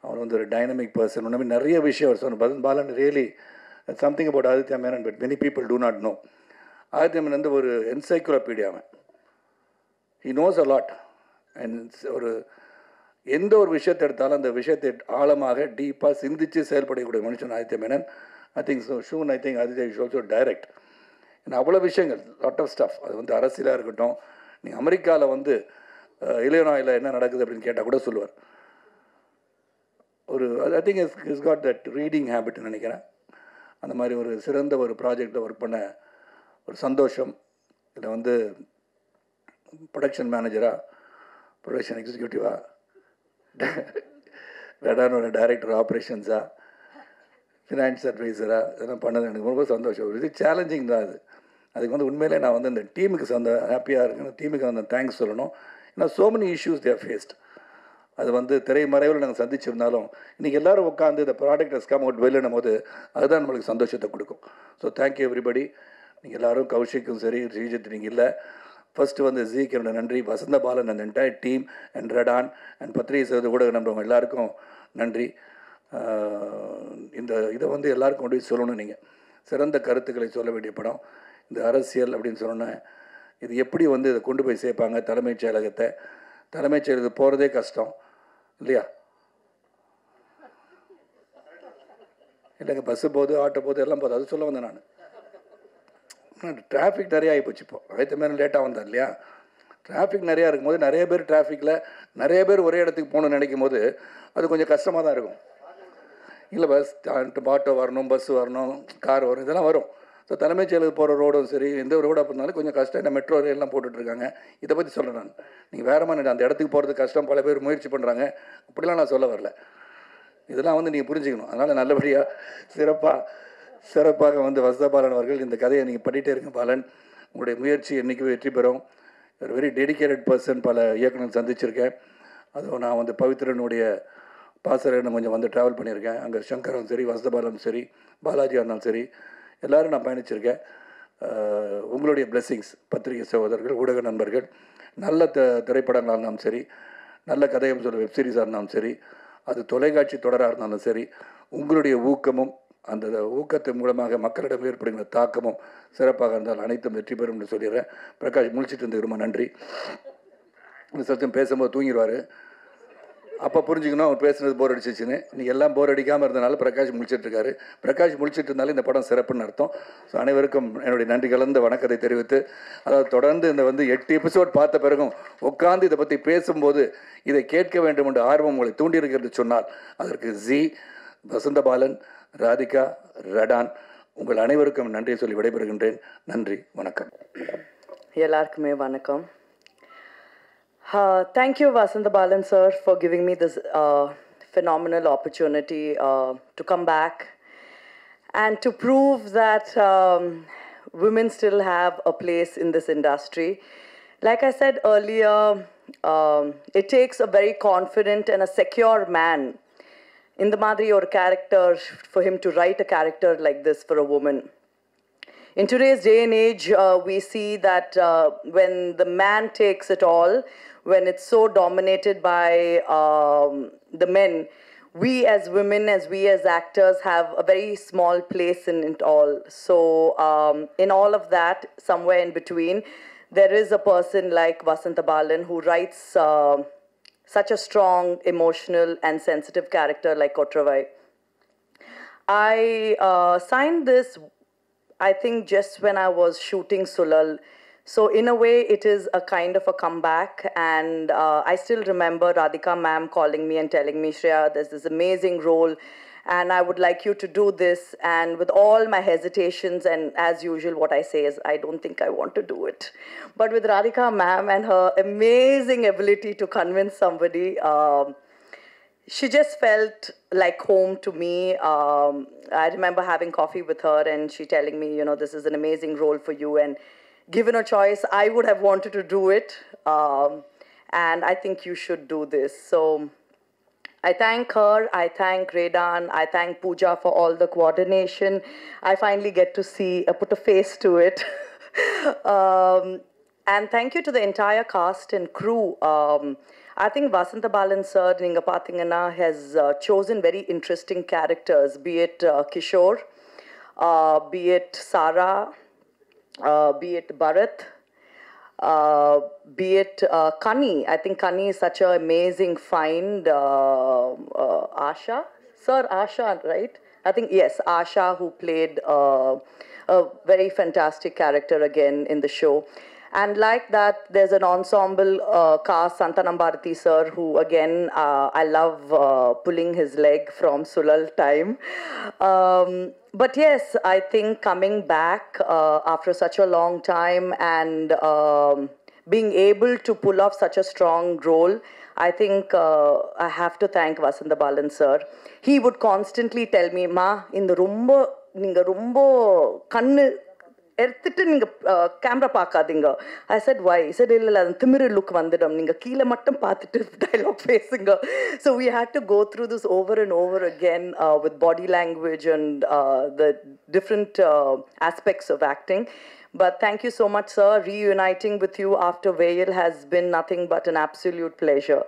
S3: அவர் வந்து ஒரு டைனமிக் பர்சன். ஒன்றுமே நிறைய விஷயம் அவர் சொன்ன Balan really something about Aditya Menon but many people do not know. Aditya Menon வந்து ஒரு என்சைக்ளோபீடியா. அவன் he knows a lot. And ஒரு எந்த ஒரு விஷயத்தை எடுத்தாலும் அந்த விஷயத்தை ஆழமாக டீப்பாக சிந்தித்து செயல்படக்கூடிய மனுஷன் Aditya Menon. I think soon I think Aditya is also direct. ஏன்னா அவ்வளோ விஷயங்கள், லாட் ஆஃப் ஸ்டஃப். அது வந்து அரசியலாக இருக்கட்டும், நீங்கள் அமெரிக்காவில் வந்து இலினாயில் என்ன நடக்குது அப்படின்னு கேட்டால் கூட சொல்லுவார். ஒரு I think is got that reading ஹேபிட்னு நினைக்கிறேன். அந்த மாதிரி ஒரு சிறந்த ஒரு ப்ராஜெக்டில் ஒர்க் பண்ண ஒரு சந்தோஷம். இதில் வந்து ப்ரொடக்ஷன் மேனேஜராக, ப்ரொடக்ஷன் எக்ஸிக்யூட்டிவாக, ரெடானோட டைரக்டர் ஆப்ரேஷன்ஸாக, ஃபினான்ஸ் அட்வைசராக இதெல்லாம் பண்ணது எனக்கு ரொம்ப சந்தோஷம். இது சேலஞ்சிங் தான். அதுக்கு வந்து உண்மையிலே நான் வந்து இந்த டீமுக்கு ஹாப்பியாக இருக்கணும். டீமுக்கு வந்து தேங்க்ஸ் சொல்லணும். ஏன்னா so many issues there faced. அது வந்து திரைமறைவில் நாங்கள் சந்திச்சிருந்தாலும் இன்றைக்கி எல்லோரும் உட்காந்து இந்த ப்ராடக்ட் ஹஸ் கம் அவுட் வெல்லுன்னும் போது அதுதான் நம்மளுக்கு சந்தோஷத்தை கொடுக்கும். So thank you everybody. நீங்கள் எல்லோரும், கௌஷிக்கும் சரி, ஸ்ரீஜித் நீங்கள் இல்லை, ஃபஸ்ட்டு வந்து ஜீக்கு என்னோட நன்றி, வசந்தபாலன் அந்த என்டையர் டீம் அண்ட் ரெடான் அண்ட் பத்திரிகை செய்வது ஊடக நம்புறவங்க எல்லாருக்கும் நன்றி. இதை வந்து எல்லாருக்கும் கொண்டு போய் சொல்லணும். நீங்கள் சிறந்த கருத்துக்களை சொல்ல வேண்டிய படம். இந்த அரசியல் அப்படின்னு சொன்னோன்னே இது எப்படி வந்து இதை கொண்டு போய் சேர்ப்பாங்க தலைமைச் செயலகத்தை. தலைமைச் செயலகத்துக்கு போகிறதே கஷ்டம் இல்லையா? இல்லைங்க, பஸ்ஸு போகுது, ஆட்டோ போகுது, எல்லாம் போகுது. அது சொல்ல வந்தேன் நான். டிராஃபிக் நிறையா ஆகிப்போச்சு. இப்போ ஆயத்த மாரி லேட்டாக வந்தார் இல்லையா? டிராஃபிக் நிறையா இருக்கும்போது நிறைய பேர் டிராஃபிக்கில் நிறைய பேர் ஒரே இடத்துக்கு போகணுன்னு நினைக்கும் போது அது கொஞ்சம் கஷ்டமாக தான் இருக்கும். இல்லை பஸ் ஆட்டோ வரணும், பஸ்ஸு வரணும், கார் வரும், இதெல்லாம் வரும். ஸோ தலைமைச் செயலுக்கு போகிற ரோடும் சரி, எந்த ஒரு ரோடாக இருந்தாலும் கொஞ்சம் கஷ்டம். இந்த மெட்ரோ ரயிலெலாம் போட்டுட்ருக்காங்க. இதை பற்றி சொல்கிறேன் நான். நீங்கள் வேறு மாதிரி அந்த இடத்துக்கு போகிறது கஷ்டம், பல பேர் முயற்சி பண்ணுறாங்க, அப்படிலாம் நான் சொல்ல வரல. இதெல்லாம் வந்து நீங்கள் புரிஞ்சுக்கணும். அதனால் நல்லபடியாக சிறப்பாக வந்து வசந்தபாலன் அவர்கள் இந்த கதையை நீங்கள் பண்ணிகிட்டே இருங்க பாலன். உங்களுடைய முயற்சி என்றைக்குமே வெற்றி பெறும். ஒரு வெரி டெடிக்கேட்டட் பர்சன். பல இயக்குனர் சந்திச்சிருக்கேன். அதுவும் நான் வந்து பவித்ரனுடைய பாசறைன்னு கொஞ்சம் வந்து ட்ராவல் பண்ணியிருக்கேன். அங்கே சங்கரும் சரி, வசந்தபாலனும் சரி, பாலாஜியாக இருந்தாலும் சரி, எல்லோரும் நான் பயணிச்சிருக்கேன். உங்களுடைய பிளெஸ்ஸிங்ஸ், பத்திரிகை சகோதரர்கள், ஊடக நண்பர்கள், நல்ல திரைப்படங்களாக இருந்தாலும் சரி, நல்ல கதையம் சொல்ல வெப்சீரிஸாக இருந்தாலும் சரி, அது தொலைக்காட்சி தொடராக இருந்தாலும் சரி, உங்களுடைய ஊக்கமும் அந்த ஊக்கத்தின் மூலமாக மக்களிடம் ஏற்படுகிற தாக்கமும் சிறப்பாக இருந்தால் அனைத்தும் வெற்றி பெறும் என்று சொல்லிடுறேன். பிரகாஷ் முழிச்சிட்டு இருந்து ரொம்ப நன்றி. சத்தியம் பேசும்போது தூங்கிடுவார். அப்போ புரிஞ்சுக்கணும் அவர் பேசுனது போர் அடிச்சிச்சுன்னு. நீங்கள் எல்லாம் போர் அடிக்காமல் இருந்தனால பிரகாஷ் முழிச்சிட்ருக்காரு. பிரகாஷ் முழிச்சிட்டு இருந்தாலும் இந்த படம் சிறப்புன்னு அர்த்தம். ஸோ அனைவருக்கும் என்னுடைய நன்றி கலந்த வணக்கத்தை தெரிவித்து, அதாவது தொடர்ந்து இந்த வந்து 8 எபிசோட் பார்த்த பிறகும் உட்காந்து இதை பற்றி பேசும்போது இதை கேட்க வேண்டும் என்ற ஆர்வம் உங்களை தூண்டியிருக்கிறது சொன்னால் அதற்கு ஜி, வசந்தபாலன், ராதிகா, ரெடான் உங்கள் அனைவருக்கும் நன்றியை சொல்லி விடைபெறுகின்றேன். நன்றி, வணக்கம்.
S2: எல்லாருக்குமே வணக்கம். Thank you, Vasanthabalan sir, for giving me this phenomenal opportunity to come back and to prove that women still have a place in this industry. Like I said earlier, it takes a very confident and a secure man in the madri or character for him to write a character like this for a woman. In today's day and age, we see that when the man takes it all, when it's so dominated by the men, we as women, we as actors have a very small place in it all. So in all of that, somewhere in between, there is a person like Vasanthabalan who writes such a strong, emotional and sensitive character like Kotravai.
S4: I signed this, I think, just when I was shooting Sulal. So in a way, it is a kind of a comeback. And I still remember Radhika ma'am calling me and telling me, Shreya, there's this amazing role, and I would like you to do this. And with all my hesitations, and as usual, what I say is, I don't think I want to do it. But with Radhika ma'am and her amazing ability to convince somebody, she just felt like home to me. I remember having coffee with her and she telling me, you know, this is an amazing role for you. And given a choice, I would have wanted to do it. And I think you should do this. So I thank her, I thank Redan, I thank Pooja for all the coordination. I finally get to see, put a face to it. And thank you to the entire cast and crew. I think Vasantha Balan sir, Ninga Pathingana, has chosen very interesting characters, be it Kishore, be it Sara, be it Bharat, be it Kani. I think Kani is such an amazing find. Asha? Sir, Asha, right? I think, yes, Asha, who played a very fantastic character again in the show. And like that, there's an ensemble cast, Santanam Bharati sir, who again, I love pulling his leg from Sulal time. But yes, I think coming back after such a long time and being able to pull off such a strong role, I think I have to thank Vasantha Balan sir. He would constantly tell me, Ma, in the ninga rombo kannu எடுத்துட்டு நீங்க camera பார்க்காதீங்க. I said why? He said இல்ல அது திமிரு look வந்துடும், நீங்க கீழே மட்டும் பார்த்துட்டு டயலாக் பேசுங்க. So we had to go through this over and over again with body language and the different aspects of acting. But thank you so much, sir. Reuniting with you after Veil has been nothing but an absolute pleasure.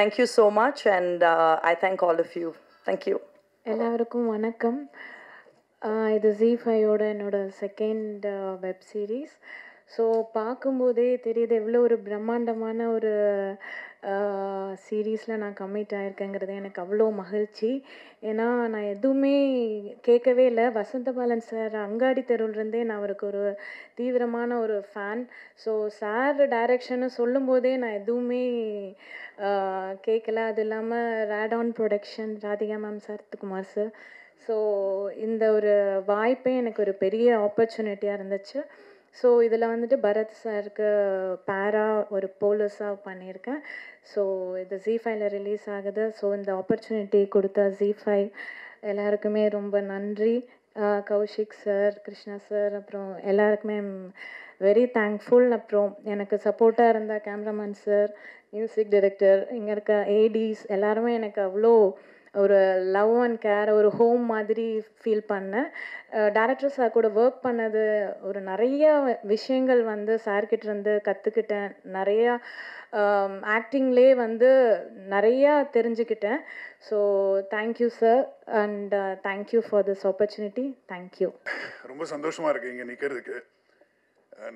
S4: Thank you so much, and I thank all of you. Thank you.
S5: எல்லாருக்கும் வணக்கம். இது ZEE5ஓட என்னோட second web series. So பார்க்கும்போதே தெரியுது எவ்வளோ ஒரு பிரம்மாண்டமான ஒரு சீரீஸில் நான் கமிட் ஆகிருக்கேங்கிறது எனக்கு அவ்வளோ மகிழ்ச்சி. ஏன்னா நான் எதுவுமே கேட்கவே இல்லை. வசந்த பாலன் சார் அங்காடி தெருவிலேருந்தே நான் அவருக்கு ஒரு தீவிரமான ஒரு ஃபேன். ஸோ சார் டைரக்ஷன்னு சொல்லும்போதே நான் எதுவுமே கேட்கல. அது இல்லாமல் Radon production, Radhika ma'am, Sarathkumar sir. So இந்த ஒரு வாய்ப்பே எனக்கு ஒரு பெரிய ஆப்பர்ச்சுனிட்டியாக இருந்துச்சு. ஸோ இதில் வந்துட்டு பரத் சாருக்கு பேரா ஒரு போலீஸாக பண்ணியிருக்கேன். ஸோ இது ZEE5ல ரிலீஸ் ஆகுது. ஸோ இந்த ஆப்பர்ச்சுனிட்டி கொடுத்த ZEE5 எல்லாருக்குமே ரொம்ப நன்றி. கௌஷிக் சார், கிருஷ்ணா சார், அப்புறம் எல்லாருக்குமே வெரி தேங்க்ஃபுல். அப்புறம் எனக்கு சப்போர்ட்டாக இருந்த கேமராமேன் சார், மியூசிக் டைரக்டர், இங்கே இருக்க ஏடிஸ் எல்லாருமே எனக்கு அவ்வளோ ஒரு லவ் அண்ட் கேர், ஒரு ஹோம் மாதிரி ஃபீல் பண்ணேன். டேரக்டர் சார் கூட ஒர்க் பண்ணது ஒரு நிறைய விஷயங்கள் வந்து சார்கிட்டேருந்து கற்றுக்கிட்டேன். நிறையா ஆக்டிங்லேயே வந்து நிறையா தெரிஞ்சுக்கிட்டேன். So thank you sir, and thank you for this opportunity. Thank you.
S6: ரொம்ப சந்தோஷமாக இருக்குது இங்கே நிற்கிறதுக்கு.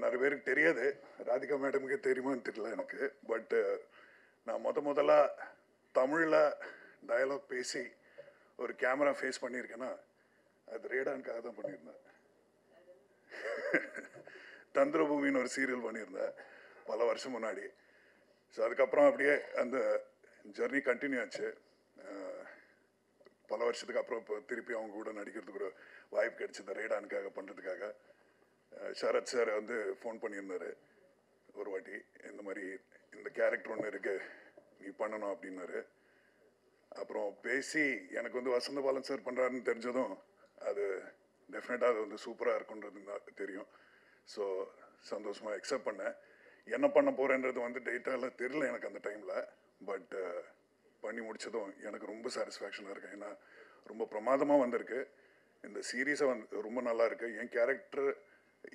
S6: நிறைய பேருக்கு தெரியாது, ராதிகா மேடமுக்கு தெரியுமான்னு தெரியல எனக்கு. பட்டு நான் முதலாக தமிழில் டயலாக் பேசி ஒரு கேமரா ஃபேஸ் பண்ணியிருக்கேன்னா அது ரேடானுக்காக தான் பண்ணியிருந்தேன். தந்திரபூமின்னு ஒரு சீரியல் பண்ணியிருந்தேன் பல வருஷம் முன்னாடி. ஸோ அதுக்கப்புறம் அப்படியே அந்த ஜர்னி கண்டினியூ ஆச்சு. பல வருஷத்துக்கு அப்புறம் இப்போ திருப்பி அவங்க கூட நடிக்கிறதுக்கு ஒரு வாய்ப்பு கிடைச்சது ரேடானுக்காக பண்ணுறதுக்காக. சரத் சார் வந்து ஃபோன் பண்ணியிருந்தார் ஒரு வாட்டி, இந்த மாதிரி இந்த கேரக்டர் ஒன்று இருக்குது நீ பண்ணணும் அப்படின்னாரு. அப்புறம் பேசி எனக்கு வந்து வசந்த பாலன் சார் பண்ணுறாருன்னு தெரிஞ்சதும் அது டெஃபினட்டாக அது வந்து சூப்பராக இருக்குன்றது தெரியும். ஸோ சந்தோஷமாக அக்செப்ட் பண்ணேன். என்ன பண்ண போகிறேன்றது வந்து டேட்டாவில் தெரியல எனக்கு அந்த டைமில். பட் பண்ணி முடித்ததும் எனக்கு ரொம்ப சாட்டிஸ்ஃபேக்ஷனாக இருக்கேன். ஏன்னா ரொம்ப பிரமாதமாக வந்திருக்கு. இந்த சீரீஸை வந்து ரொம்ப நல்லா இருக்குது. என் கேரக்டர்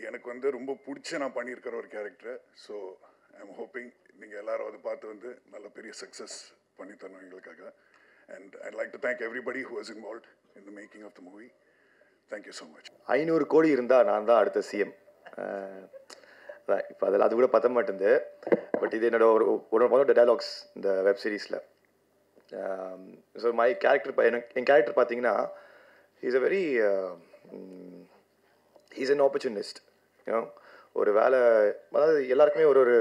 S6: எனக்கு வந்து ரொம்ப பிடிச்ச நான் பண்ணியிருக்கிற ஒரு character. So I am hoping நீங்கள் எல்லாரும் அதை பார்த்து வந்து நல்ல பெரிய சக்ஸஸ் பண்ணி தரணும் எங்களுக்காக. And I'd like to thank everybody who was involved in the making of the movie. Thank you so much.
S7: 500 கோடி இருந்தால் நான் தான் அடுத்த சிஎம். இப்போ அதில் அது கூட பத்த மாட்டேங்குது. பட் இது என்னோட ஒரு டைலாக்ஸ் இந்த வெப் சீரிஸில். So my character N character பார்த்தீங்கன்னா he's a very he's an opportunist, you know. ஒரு வேலை, அதாவது எல்லாருக்குமே ஒரு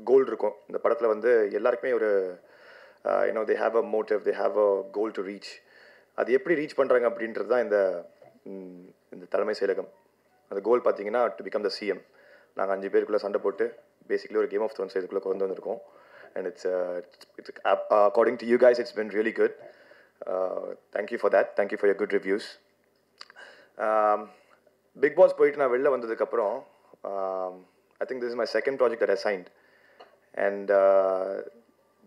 S7: கோல் இருக்கும் இந்த படத்தில். வந்து எல்லாருக்குமே ஒரு you know they have a motive, they have a goal to reach. அது எப்படி ரீச் பண்ணுறாங்க அப்படின்றது தான் இந்த தலைமை செயலகம். அந்த கோல் பார்த்தீங்கன்னா டு பிகம் த சிஎம். நாங்கள் 5 பேருக்குள்ளே சண்டை போட்டு பேசிக்கலி ஒரு கேம் ஆஃப் த்ரோன்ஸ் இதுக்குள்ளே கொண்டு வந்திருக்கோம். And it's according to you guys it's been really good. Thank you for that. Thank you for your good reviews. Bigg Boss போயிட்டு நான் வெளில வந்ததுக்கப்புறம் I think this is my second project that I signed, and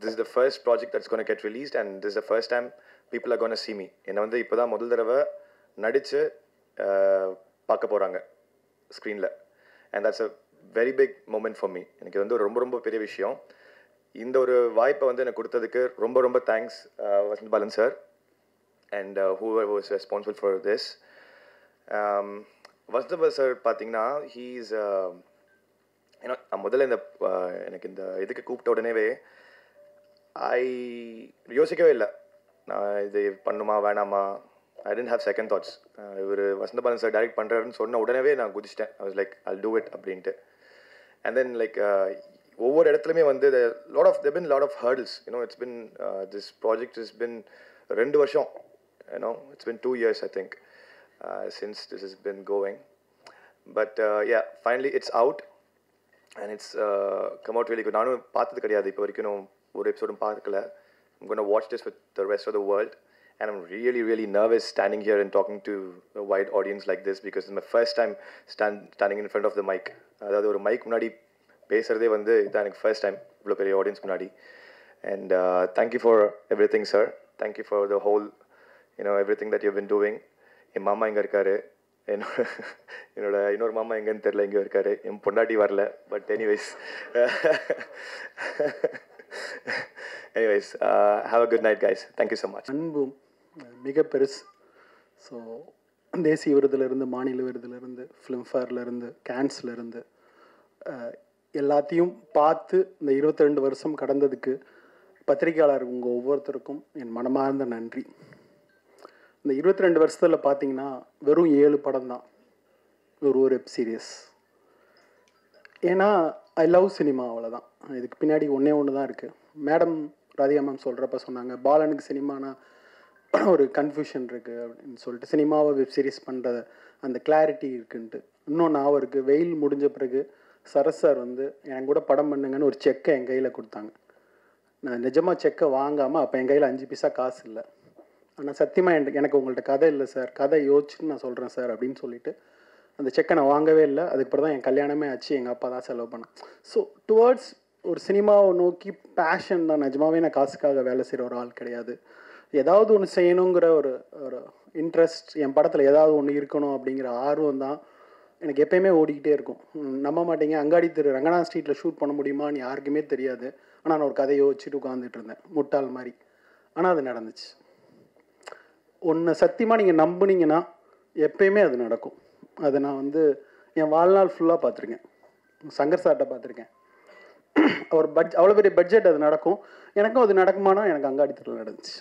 S7: this is the first project that's going to get released, and this is the first time people are going to see me. என்னை வந்து இப்போ தான் முதல் தடவை நடித்து பார்க்க போகிறாங்க ஸ்க்ரீனில், and that's a very big moment for me. எனக்கு வந்து ரொம்ப ரொம்ப பெரிய விஷயம். இந்த ஒரு வாய்ப்பை வந்து எனக்கு கொடுத்ததுக்கு ரொம்ப ரொம்ப thanks Vasanth Balan sir and whoever was responsible for this. Vasanth sir பார்த்தீங்கன்னா ஹீஸ் ஏன்னா நான் முதல்ல எனக்கு இந்த இதுக்கு கூப்பிட்ட உடனேவே யோசிக்கவே இல்லை நான் இது பண்ணுமா வேணாமா. I didn't have second thoughts. இவர் வசந்த் பாலன் சார் டைரக்ட் பண்ணுறாருன்னு சொன்ன உடனே நான் குதிச்சிட்டேன். I was like I'll do it அப்படின்ட்டு. And then like ஒவ்வொரு இடத்துலையுமே வந்து there been lot of hurdles, you know. It's been this project has been 2 வருஷம், you know. It's been 2 years I think since this has been going, but yeah, finally it's out and it's come out really good. நானும் பார்த்தது கிடையாது இப்போ வரைக்கும், ஒரு எபிசோடும் பார்க்கல. I'm going to watch this with the rest of the world, and I'm really really nervous standing here and talking to a wide audience like this because it's my first time standing in front of the mic. அதாவது ஒரு mic முன்னாடி பேசுகிறதே வந்து இதான் எனக்கு first time இவ்வளோ பெரிய audience முன்னாடி. And thank you for everything sir. Thank you for the whole, you know, everything that you've been doing. என் மாமா எங்கே இருக்காரு, என்னோட இன்னொரு மாமா எங்கேன்னு தெரில, எங்கேயோ இருக்காரு. என் பொண்டாட்டி வரல, but anyways have a good night guys. Thank you so much.
S8: அன்பும் மிக பெருசு. ஸோ தேசிய விருதுலேருந்து, மாநில விருதுலேருந்து, ஃபிலிம்ஃபேர்லேருந்து, கேன்ஸ்லேருந்து எல்லாத்தையும் பார்த்து இந்த 22 வருஷம் கடந்ததுக்கு பத்திரிகையாளர் உங்கள் ஒவ்வொருத்தருக்கும் என் மனமார்ந்த நன்றி. இந்த 22 வருஷத்தில் பார்த்தீங்கன்னா வெறும் 7 படம் தான், ஒரு வெப் சீரியஸ். ஏன்னா ஐ லவ் சினிமா, அவ்வளோதான். இதுக்கு பின்னாடி ஒன்று தான் இருக்குது. மேடம் ராதிகா மேம் சொல்கிறப்ப சொன்னாங்க, பாலனுக்கு சினிமானா ஒரு கன்ஃபியூஷன் இருக்குது அப்படின்னு சொல்லிட்டு, சினிமாவை வெப் சீரிஸ் பண்ணுற அந்த கிளாரிட்டி இருக்குன்ட்டு. இன்னும் நான் இருக்குது, வெயில் முடிஞ்ச பிறகு சரஸ் சார் வந்து என் கூட படம் பண்ணுங்கன்னு ஒரு செக்கை என் கையில் கொடுத்தாங்க. நான் நிஜமாக செக்கை வாங்காமல், அப்போ என் கையில் 5 பைசா காசு இல்லை. ஆனால் சத்தியமாக எனக்கு உங்கள்கிட்ட கதை இல்லை சார், கதை யோசிச்சுன்னு நான் சொல்கிறேன் சார் அப்படின்னு சொல்லிட்டு அந்த செக்கை நான் வாங்கவே இல்லை. அதுக்கப்புறம் தான் என் கல்யாணமே ஆச்சு, எங்கள் அப்பா தான் செலவு பண்ணேன். ஸோ டுவர்ட்ஸ் ஒரு சினிமாவை நோக்கி பேஷன் தான். நிஜமாவே நான் காசுக்காக வேலை செய்கிற ஒரு ஆள் கிடையாது. ஏதாவது ஒன்று செய்யணுங்கிற ஒரு இன்ட்ரெஸ்ட், என் படத்தில் ஏதாவது ஒன்று இருக்கணும் அப்படிங்கிற ஆர்வம் தான் எனக்கு எப்பயுமே ஓடிக்கிட்டே இருக்கும். நம்ப மாட்டீங்க, அங்காடி தெரு ரங்கநாத் ஸ்ட்ரீட்டில் ஷூட் பண்ண முடியுமான்னு யாருக்குமே தெரியாது. ஆனால் நான் ஒரு கதையை யோசிச்சுட்டு உட்காந்துட்டு இருந்தேன், முட்டாள் மாதிரி. ஆனால் அது நடந்துச்சு. ஒன்று சத்தியமாக நீங்கள் நம்புனீங்கன்னா எப்பயுமே அது நடக்கும். அதை நான் வந்து என் வாழ்நாள் ஃபுல்லாக பார்த்துருக்கேன். சங்கர் சார்கிட்ட பார்த்துருக்கேன். அவர் அவ்வளோ பெரிய பட்ஜெட், அது நடக்கும். எனக்கும் அது நடக்குமானா எனக்கு அங்காடி தெருவில் நடந்துச்சு.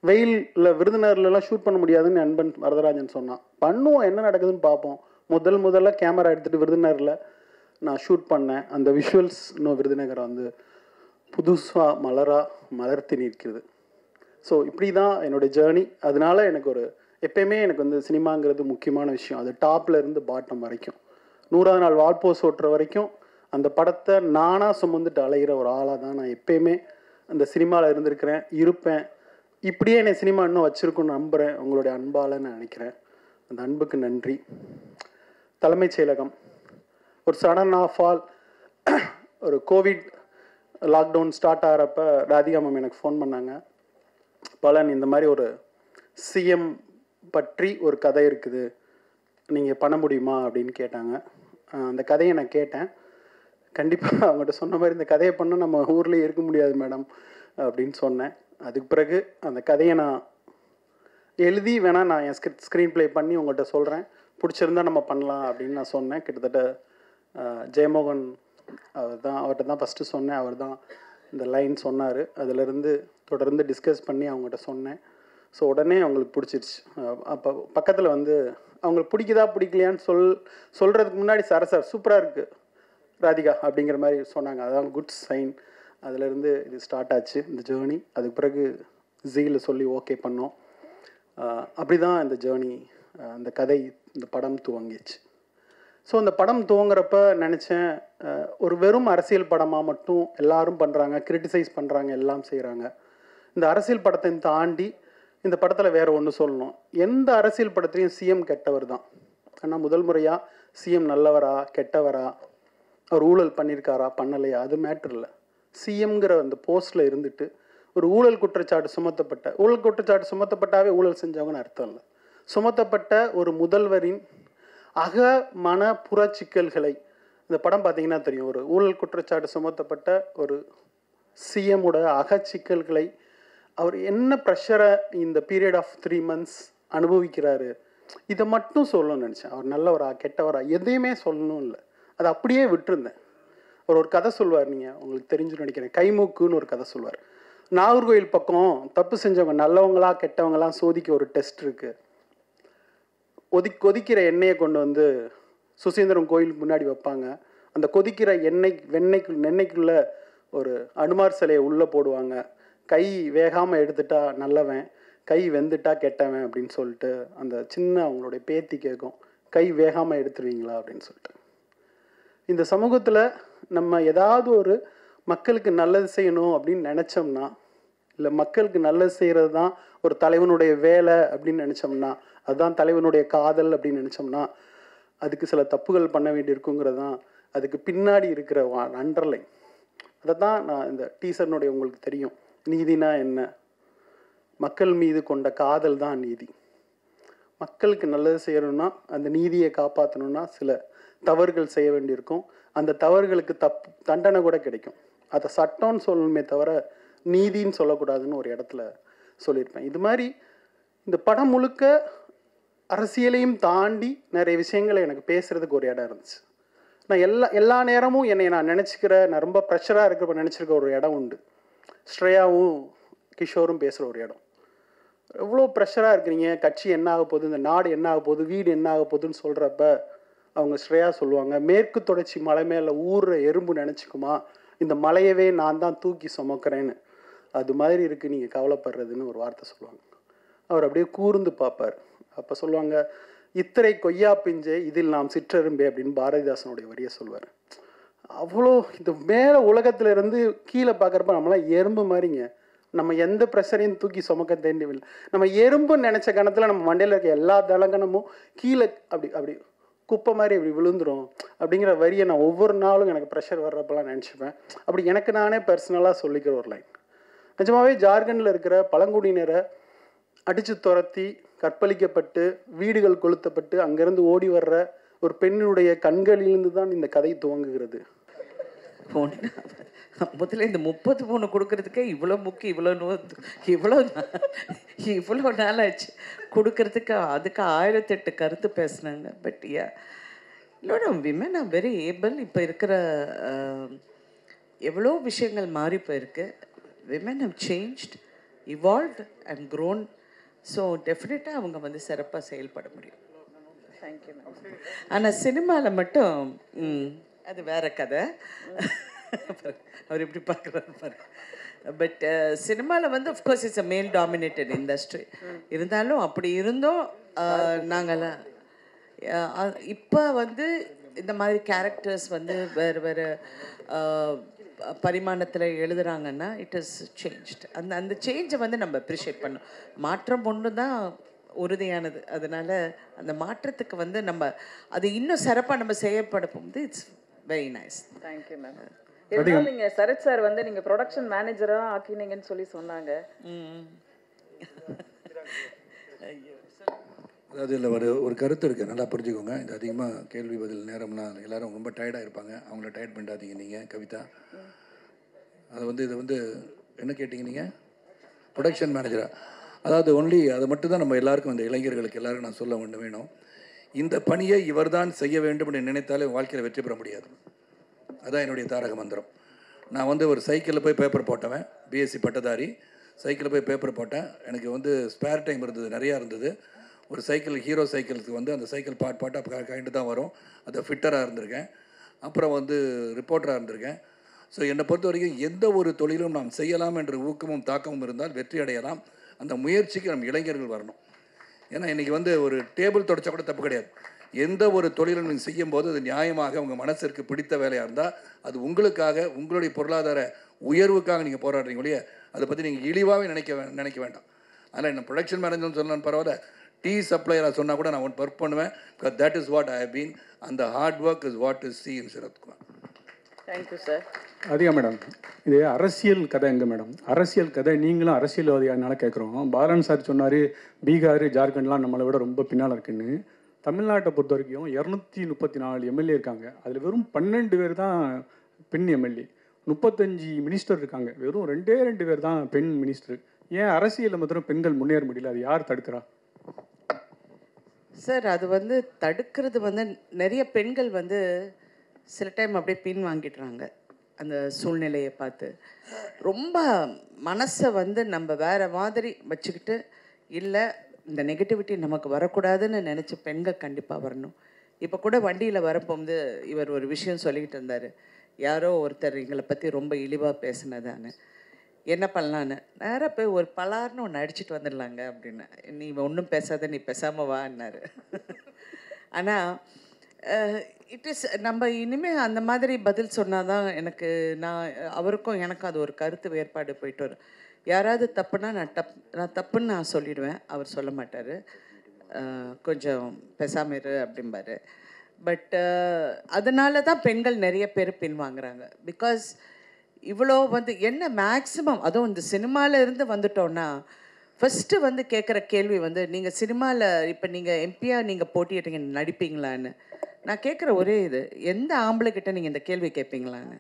S8: வெயிலில் விருதுநகர்லாம் ஷூட் பண்ண முடியாதுன்னு நண்பன் வரதராஜன் சொன்னான். பண்ணுவோம், என்ன நடக்குதுன்னு பார்ப்போம். முதல்ல கேமரா எடுத்துகிட்டு விருதுநகரில் நான் ஷூட் பண்ணேன். அந்த விஷுவல்ஸ் இன்னும் விருதுநகரை வந்து புதுசாக மலர்த்தி நிற்கிறது. ஸோ இப்படி தான் என்னோடய ஜேர்னி. அதனால எனக்கு எப்பயுமே எனக்கு வந்து சினிமாங்கிறது முக்கியமான விஷயம். அது டாப்பில் இருந்து பாட்டம் வரைக்கும், 100ஆவது நாள் வால்போஸ் ஓட்டுற வரைக்கும் அந்த படத்தை நானாக சுமந்துட்டு அலைகிற ஒரு ஆளாக தான் நான் எப்பயுமே அந்த சினிமாவில் இருந்திருக்கிறேன், இருப்பேன். இப்படியே என்னை சினிமா இன்னும் வச்சுருக்குன்னு நம்புகிறேன். உங்களுடைய அன்பால் நான் நினைக்கிறேன். அந்த அன்புக்கு நன்றி. தலைமைச் செயலகம் ஒரு சடன் ஆஃப் ஆல், ஒரு கோவிட் லாக்டவுன் ஸ்டார்ட் ஆகிறப்ப ராதிகா மேம் எனக்கு ஃபோன் பண்ணாங்க. பலன், இந்த மாதிரி ஒரு சிஎம் பற்றி ஒரு கதை இருக்குது, நீங்கள் பண்ண முடியுமா அப்படின்னு கேட்டாங்க. அந்த கதையை நான் கேட்டேன். கண்டிப்பாக அவங்கள்ட்ட சொன்ன மாதிரி இந்த கதையை பண்ணால் நம்ம ஊர்லேயே இருக்க முடியாது மேடம் அப்படின்னு சொன்னேன். அதுக்கு பிறகு அந்த கதையை நான் எழுதி வேணால் நான் என் ஸ்க்ரீன் ப்ளே பண்ணி உங்கள்கிட்ட சொல்கிறேன், பிடிச்சிருந்தா நம்ம பண்ணலாம் அப்படின்னு நான் சொன்னேன். கிட்டத்தட்ட ஜெயமோகன் அவர்கிட்ட தான் ஃபஸ்ட்டு சொன்னேன். அவர் தான் இந்த லைன் சொன்னார். அதிலிருந்து தொடர்ந்து டிஸ்கஸ் பண்ணி அவங்ககிட்ட சொன்னேன். ஸோ உடனே அவங்களுக்கு பிடிச்சிருச்சு. அப்போ பக்கத்தில் வந்து அவங்களுக்கு பிடிக்குதா பிடிக்கலையான்னு சொல்கிறதுக்கு முன்னாடி சார் சூப்பராக இருக்குது ராதிகா அப்படிங்கிற மாதிரி சொன்னாங்க. அதான் குட் சைன். அதிலேருந்து இது ஸ்டார்ட் ஆச்சு இந்த ஜேர்னி. அதுக்கு பிறகு ஜீயில் சொல்லி ஓகே பண்ணோம். அப்படி தான் இந்த ஜேர்னி, அந்த கதை, இந்த படம் துவங்கிச்சு. ஸோ அந்த படம் துவங்குறப்ப நினச்சேன், ஒரு வெறும் அரசியல் படமாக மட்டும் எல்லாரும் பண்ணுறாங்க, கிரிட்டிசைஸ் பண்ணுறாங்க, எல்லாம் செய்கிறாங்க. இந்த அரசியல் படத்தை தாண்டி இந்த படத்தில் வேறு ஒன்று சொல்லணும். எந்த அரசியல் படத்துலையும் சிஎம் கெட்டவர் தான். ஆனால் முதல் முறையாக சிஎம் நல்லவரா கெட்டவரா, அவர் ஊழல் பண்ணியிருக்காரா பண்ணலையா, அது மேட்ரு இல்லை. சிஎம்ங்கிற அந்த போஸ்ட்டில் இருந்துட்டு ஒரு ஊழல் குற்றச்சாட்டு சுமத்தப்பட்டாவே ஊழல் செஞ்சவங்கன்னு அர்த்தம் இல்லை. சுமத்தப்பட்ட ஒரு முதல்வரின் அக மன புற சிக்கல்களை, இந்த படம் பார்த்தீங்கன்னா தெரியும், ஒரு ஊழல் குற்றச்சாட்டு சுமத்தப்பட்ட ஒரு சிஎம்மோட அகச்சிக்கல்களை, அவர் என்ன ப்ரெஷரை இந்த பீரியட் ஆஃப் 3 months அனுபவிக்கிறாரு, இதை மட்டும் சொல்லணும்னு நினச்சேன். அவர் நல்லவரா கெட்டவரா எதையுமே சொல்லணும் இல்லை, அதை அப்படியே விட்டுருந்தேன். அவர் ஒரு கதை சொல்வார், நீங்கள் உங்களுக்கு தெரிஞ்சுன்னு நினைக்கிறேன், கைமூக்குன்னு ஒரு கதை சொல்வார். நாகர்கோயில் பக்கம் தப்பு செஞ்சவங்க நல்லவங்களா கெட்டவங்களாம் சோதிக்க ஒரு டெஸ்ட் இருக்குது. கொதிக்கிற எண்ணெயை கொண்டு வந்து சுசீந்திரம் கோயிலுக்கு முன்னாடி வைப்பாங்க. அந்த கொதிக்கிற எண்ணெய்க்குள்ளே ஒரு அனுமார் சிலையை உள்ளே போடுவாங்க. கை வேகாமல் எடுத்துட்டா நல்லவன், கை வெந்துட்டா கெட்டவன் அப்படின்னு சொல்லிட்டு அந்த சின்ன அவங்களுடைய பேத்தி கேட்கும், கை வேகாமல் எடுத்துருவீங்களா அப்படின்னு சொல்லிட்டு. இந்த சமூகத்தில் நம்ம ஏதாவது ஒரு மக்களுக்கு நல்லது செய்யணும் அப்படின்னு நினச்சோம்னா, இல்லை மக்களுக்கு நல்லது செய்கிறது தான் ஒரு தலைவனுடைய வேலை அப்படின்னு நினச்சோம்னா, அதுதான் தலைவனுடைய காதல் அப்படின்னு நினச்சோம்னா, அதுக்கு சில தப்புகள் பண்ண வேண்டியிருக்குங்கிறது தான் அதுக்கு பின்னாடி இருக்கிற அண்டர்லைன். அதை தான் நான் இந்த டீசர்னுடைய, உங்களுக்கு தெரியும், நீதினா என்ன, மக்கள் மீது கொண்ட காதல் தான் நீதி. மக்களுக்கு நல்லது செய்யணும்னா, அந்த நீதியை காப்பாற்றணும்னா சில தவறுகள் செய்ய வேண்டியிருக்கும். அந்த தவறுகளுக்கு தண்டனை கூட கிடைக்கும். அதை சட்டம்னு சொல்லணுமே தவிர நீதின்னு சொல்லக்கூடாதுன்னு ஒரு இடத்துல சொல்லியிருப்பேன். இது மாதிரி இந்த படம் முழுக்க அரசியலையும் தாண்டி நிறைய விஷயங்களை எனக்கு பேசுகிறதுக்கு ஒரு இடம் இருந்துச்சு. நான் எல்லா நேரமும் நான் நினச்சிக்கிற, நான் ரொம்ப ப்ரெஷராக இருக்கிறப்ப நினச்சிருக்க ஒரு இடம் உண்டு. ஸ்ரேயாவும் கிஷோரும் பேசுகிற ஒரு இடம். எவ்வளோ ப்ரெஷராக இருக்கிறீங்க, கட்சி என்ன ஆக போகுது, இந்த நாடு என்ன ஆக போகுது, வீடு என்ன ஆக போகுதுன்னு சொல்கிறப்ப அவங்க ஸ்ரேயா சொல்லுவாங்க, மேற்கு தொடர்ச்சி மலை மேலே ஊறுற எறும்பு நினச்சிக்குமா, இந்த மலையவே நான் தான் தூக்கி சுமக்கிறேன்னு, அது மாதிரி இருக்குது நீங்கள் கவலைப்படுறதுன்னு ஒரு வார்த்தை சொல்லுவாங்க. அவர் அப்படியே கூர்ந்து பார்ப்பார். அப்போ சொல்லுவாங்க, இத்தனை கொய்யா பிஞ்சே இதில் நாம் சிற்றெரும்பே அப்படின்னு பாரதிதாசனுடைய வரியை சொல்வார். அவ்வளோ இது மேலே உலகத்துல இருந்து கீழே பார்க்குறப்ப நம்மளாம் எறும்பு மாதிரிங்க. நம்ம எந்த ப்ரெஷரையும் தூக்கி சுமக்க தேண்டியவில்லை. நம்ம எறும்புன்னு நினச்ச கணத்தில் நம்ம மண்டையில் இருக்க எல்லா தலங்கணமும் கீழே அப்படி குப்பை மாதிரி இப்படி விழுந்துடும் அப்படிங்கிற வரியை நான் ஒவ்வொரு நாளும் எனக்கு ப்ரெஷர் வர்றப்பெல்லாம் நினச்சிப்பேன். அப்படி எனக்கு நானே பர்சனலாக சொல்லிக்கிற ஒரு லைன். நிஜமாகவே ஜார்க்கண்டில் இருக்கிற பழங்குடியினரை அடித்து துரத்தி கற்பழிக்கப்பட்டு வீடுகள் கொளுத்தப்பட்டு அங்கேருந்து ஓடி வர்ற ஒரு பெண்ணுடைய கண்களிலிருந்து தான் இந்த கதை துவங்குகிறது.
S2: முதல்ல இந்த 30 பவுன் கொடுக்கறதுக்கே இவ்வளோ முக்கியம், இவ்வளோ நாள் ஆச்சு கொடுக்கறதுக்கு. அதுக்கு 1008 கருத்து பேசுனாங்க. பட் இல்லோட விமன் ஆர் வெரி ஏபிள். இப்போ இருக்கிற எவ்வளோ விஷயங்கள் மாறி போயிருக்கு. Women have changed, evolved and grown. So டெஃபினட்டாக அவங்க வந்து சிறப்பாக செயல்பட முடியும். Thank you ma'am. ஆனால் சினிமாவில் மட்டும் அது வேற கதை. அவர் எப்படி பார்க்குறாரு பாருங்க. பட் சினிமாவில் வந்து அஃப்கோர்ஸ் இட்ஸ் அ மேல் டாமினேட்டட் இண்டஸ்ட்ரி. இருந்தாலும் அப்படி இருந்தோம் நாங்கள்லாம். இப்போ வந்து இந்த மாதிரி கேரக்டர்ஸ் வந்து வேறு வேறு பரிமாணத்தில் எழுதுகிறாங்கன்னா இட் இஸ் சேஞ்ச்டு. அந்த சேஞ்சை வந்து நம்ம அப்ரிஷியேட் பண்ணோம். மாற்றம் ஒன்று தான் உறுதியானது. அதனால் அந்த மாற்றத்துக்கு வந்து நம்ம அது இன்னும் சிறப்பாக நம்ம செய்யப்படும் போது it's very nice.
S9: Thank you ma'am. இருந்தாலும் நீங்கள் சரத் சார் வந்து நீங்கள் ப்ரொடக்ஷன் மேனேஜராக ஆக்கினீங்கன்னு சொல்லி சொன்னாங்க.
S3: அதாவது இல்லை ஒரு கருத்து இருக்குது, நல்லா புரிஞ்சுக்கோங்க. இது அதிகமாக கேள்வி பதில் நேரம்னா எல்லோரும் ரொம்ப டயர்டாக இருப்பாங்க. அவங்கள டயர்ட் பண்ணாதீங்க நீங்கள். கவிதா, அது வந்து இது வந்து என்ன கேட்டிங்க நீங்கள்? ப்ரொடக்ஷன் மேனேஜராக. அதாவது ஒன்லி அதை மட்டும் தான் நம்ம எல்லாருக்கும், இந்த இளைஞர்களுக்கு எல்லாருக்கும் நான் சொல்ல வேணும். இந்த பணியை இவர் தான் செய்ய வேண்டும் என்று நினைத்தாலே வாழ்க்கையில் வெற்றி பெற முடியாது. அதுதான் என்னுடைய தாரக மந்திரம். நான் வந்து ஒரு சைக்கிளில் போய் பேப்பர் போட்டவன், பிஎஸ்சி பட்டதாரி. சைக்கிளில் போய் பேப்பர் போட்டேன். எனக்கு வந்து ஸ்பேர் டைம் இருந்தது, நிறையா இருந்தது. ஒரு சைக்கிள் ஹீரோ சைக்கிளுக்கு வந்து அந்த சைக்கிள் பாட்டாக கைண்டு தான் வரும். அதை ஃபிட்டராக இருந்திருக்கேன். அப்புறம் வந்து ரிப்போர்ட்டராக இருந்திருக்கேன். ஸோ என்னை பொறுத்த வரைக்கும் எந்த ஒரு தொழிலும் நாம் செய்யலாம் என்ற ஊக்கமும் தாக்கமும் இருந்தால் வெற்றி அடையலாம். அந்த முயற்சிக்கு நம் இளைஞர்கள் வரணும். ஏன்னா இன்றைக்கி வந்து ஒரு டேபிள் தொடச்சா கூட தப்பு கிடையாது. எந்த ஒரு தொழிலும் நீங்கள் செய்யும்போது அது நியாயமாக உங்கள் மனசிற்கு பிடித்த வேலையாக இருந்தால் அது உங்களுக்காக, உங்களுடைய பொருளாதார உயர்வுக்காக நீங்கள் போராடுறீங்க ஒழிய அதை பற்றி நீங்கள் இழிவாகவே நினைக்க வேண்டாம். அதனால் என்ன ப்ரொடக்ஷன் மேனேஜர்னு சொல்லலாம் பரவாயில்ல, டீ சப்ளையராக சொன்னால் கூட நான் ஒர்க் பண்ணுவேன். Because that is what I have been. அந்த hard work is what is see in Sarathkumar.
S4: Thank you sir.
S8: Adhika madam, இது அரசியல் கதை எங்கே மேடம்? அரசியல் கதை நீங்களும் அரசியல்வாதியானால கேட்குறோம். பாலன் சார் சொன்னார் பீகார் ஜார்க்கண்ட்லாம் நம்மளை விட ரொம்ப பின்னால் இருக்குன்னு. தமிழ்நாட்டை பொறுத்த வரைக்கும் 234 எம்எல்ஏ இருக்காங்க. அதில் வெறும் 12 பேர் தான் பெண் எம்எல்ஏ. 35 மினிஸ்டர் இருக்காங்க, வெறும் 2 பேர் தான் பெண் மினிஸ்டர். ஏன் அரசியலில் மாத்திரம் பெண்கள் முன்னேற முடியல? அது யார் தடுக்கிறா?
S2: சார், அது வந்து தடுக்கிறது வந்து நிறைய பெண்கள் வந்து சில டைம் அப்படியே பின் வாங்கிடுறாங்க. அந்த சூழ்நிலையை பார்த்து ரொம்ப மனசை வந்து நம்ம வேறு மாதிரி வச்சுக்கிட்டு, இல்லை இந்த நெகட்டிவிட்டி நமக்கு வரக்கூடாதுன்னு நினச்ச பெண்கள் கண்டிப்பாக வரணும். இப்போ கூட வண்டியில் வரப்போது இவர் ஒரு விஷயம் சொல்லிக்கிட்டு இருந்தார். யாரோ ஒருத்தர் எங்களை பற்றி ரொம்ப இழிவாக பேசினதான்னு. என்ன பண்ணலான்னு நேராக போய் ஒரு பலார்னு ஒன்று அடிச்சுட்டு வந்துடலாங்க அப்படின்னு. நீ ஒன்றும் பேசாத, நீ பேசாமல் வான்னாரு. ஆனால் இட் இஸ் நம்ம இனிமேல் அந்த மாதிரி பதில் சொன்னால் தான் நான் அவருக்கும் எனக்கும் அது ஒரு கருத்து வேறுபாடு போயிட்டு வரும். யாராவது தப்புனா நான் தப்புன்னு நான் சொல்லிடுவேன், அவர் சொல்ல மாட்டார். கொஞ்சம் பேசாமல் இரு அப்படிம்பாரு. பட் அதனால தான் பெண்கள் நிறைய பேர் பின்வாங்குறாங்க. பிகாஸ் இவ்வளோ வந்து என்ன மேக்ஸிமம், அதுவும் இந்த சினிமாவில் இருந்து வந்துட்டோன்னா ஃபஸ்ட்டு வந்து கேட்குற கேள்வி வந்து, நீங்கள் சினிமாவில் இப்போ நீங்கள் எம்பியாக நீங்கள் போட்டியிட்டீங்க, நடிப்பீங்களான்னு. நான் கேட்குற ஒரே இது, எந்த ஆம்பளை கிட்ட நீங்கள் இந்த கேள்வி கேட்பீங்களான்னு.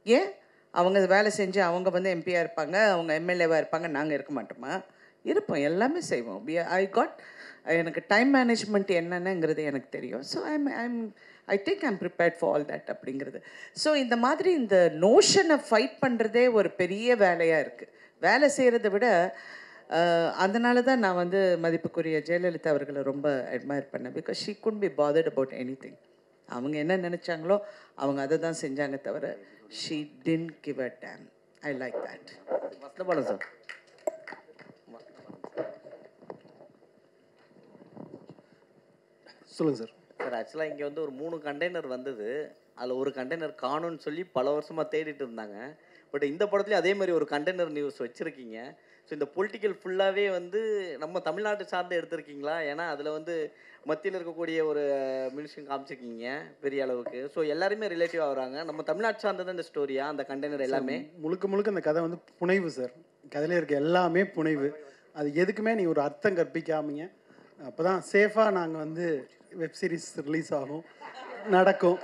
S2: ஏன் அவங்க வேலை செஞ்சு அவங்க வந்து எம்பியாக இருப்பாங்க, அவங்க எம்எல்ஏவாக இருப்பாங்க, நாங்கள் இருக்க மாட்டோமா? இருப்போம், எல்லாமே செய்வோம். எனக்கு டைம் மேனேஜ்மெண்ட் என்னென்னங்கிறது எனக்கு தெரியும். So I think I'm prepared for all that அப்படிங்கிறது. ஸோ இந்த மாதிரி இந்த நோஷனை ஃபைட் பண்ணுறதே ஒரு பெரிய வேலையாக இருக்குது. வேலை செய்கிறத விட அதனால தான் நான் வந்து மதிப்புக்குரிய ஜெயலலிதா அவர்களை ரொம்ப அட்மையர் பண்ணேன். Because she could be bothered about anything. அவங்க என்ன நினச்சாங்களோ அவங்க அதை தான் செஞ்சாங்க தவிர she didn't give a damn. I like that.
S1: Vasanthabalan sir.
S8: சொல்லுங்கள் சார்.
S10: சார், ஆக்சுவலாக இங்கே வந்து ஒரு 3 கண்டெய்னர் வந்தது. அதில் ஒரு கண்டெய்னர் காணும்னு சொல்லி பல வருஷமாக தேடிட்டு இருந்தாங்க. பட் இந்த படத்துலேயும் அதே மாதிரி ஒரு கண்டெய்னர் நியூஸ் வச்சுருக்கீங்க. ஸோ இந்த பொலிட்டிக்கல் ஃபுல்லாகவே வந்து நம்ம தமிழ்நாட்டை சார்ந்து எடுத்திருக்கீங்களா? ஏன்னா அதில் வந்து மத்தியில் இருக்கக்கூடிய ஒரு மினிஸ்ட்ரி காமிச்சிருக்கீங்க பெரிய அளவுக்கு. ஸோ எல்லாருமே ரிலேட்டிவாக வராங்க. நம்ம தமிழ்நாட்டு சார்ந்தது இந்த ஸ்டோரியா, அந்த கண்டெய்னர் எல்லாமே
S8: முழுக்க அந்த கதை வந்து புனைவு சார். கதையில் இருக்க எல்லாமே புனைவு. அது எதுக்குமே நீ ஒரு அர்த்தம் கற்பிக்காமீங்க. அப்போ தான் சேஃபாக நாங்கள் வந்து வெப் சீரிஸ் ரிலீஸ் ஆகும், நடக்கும்.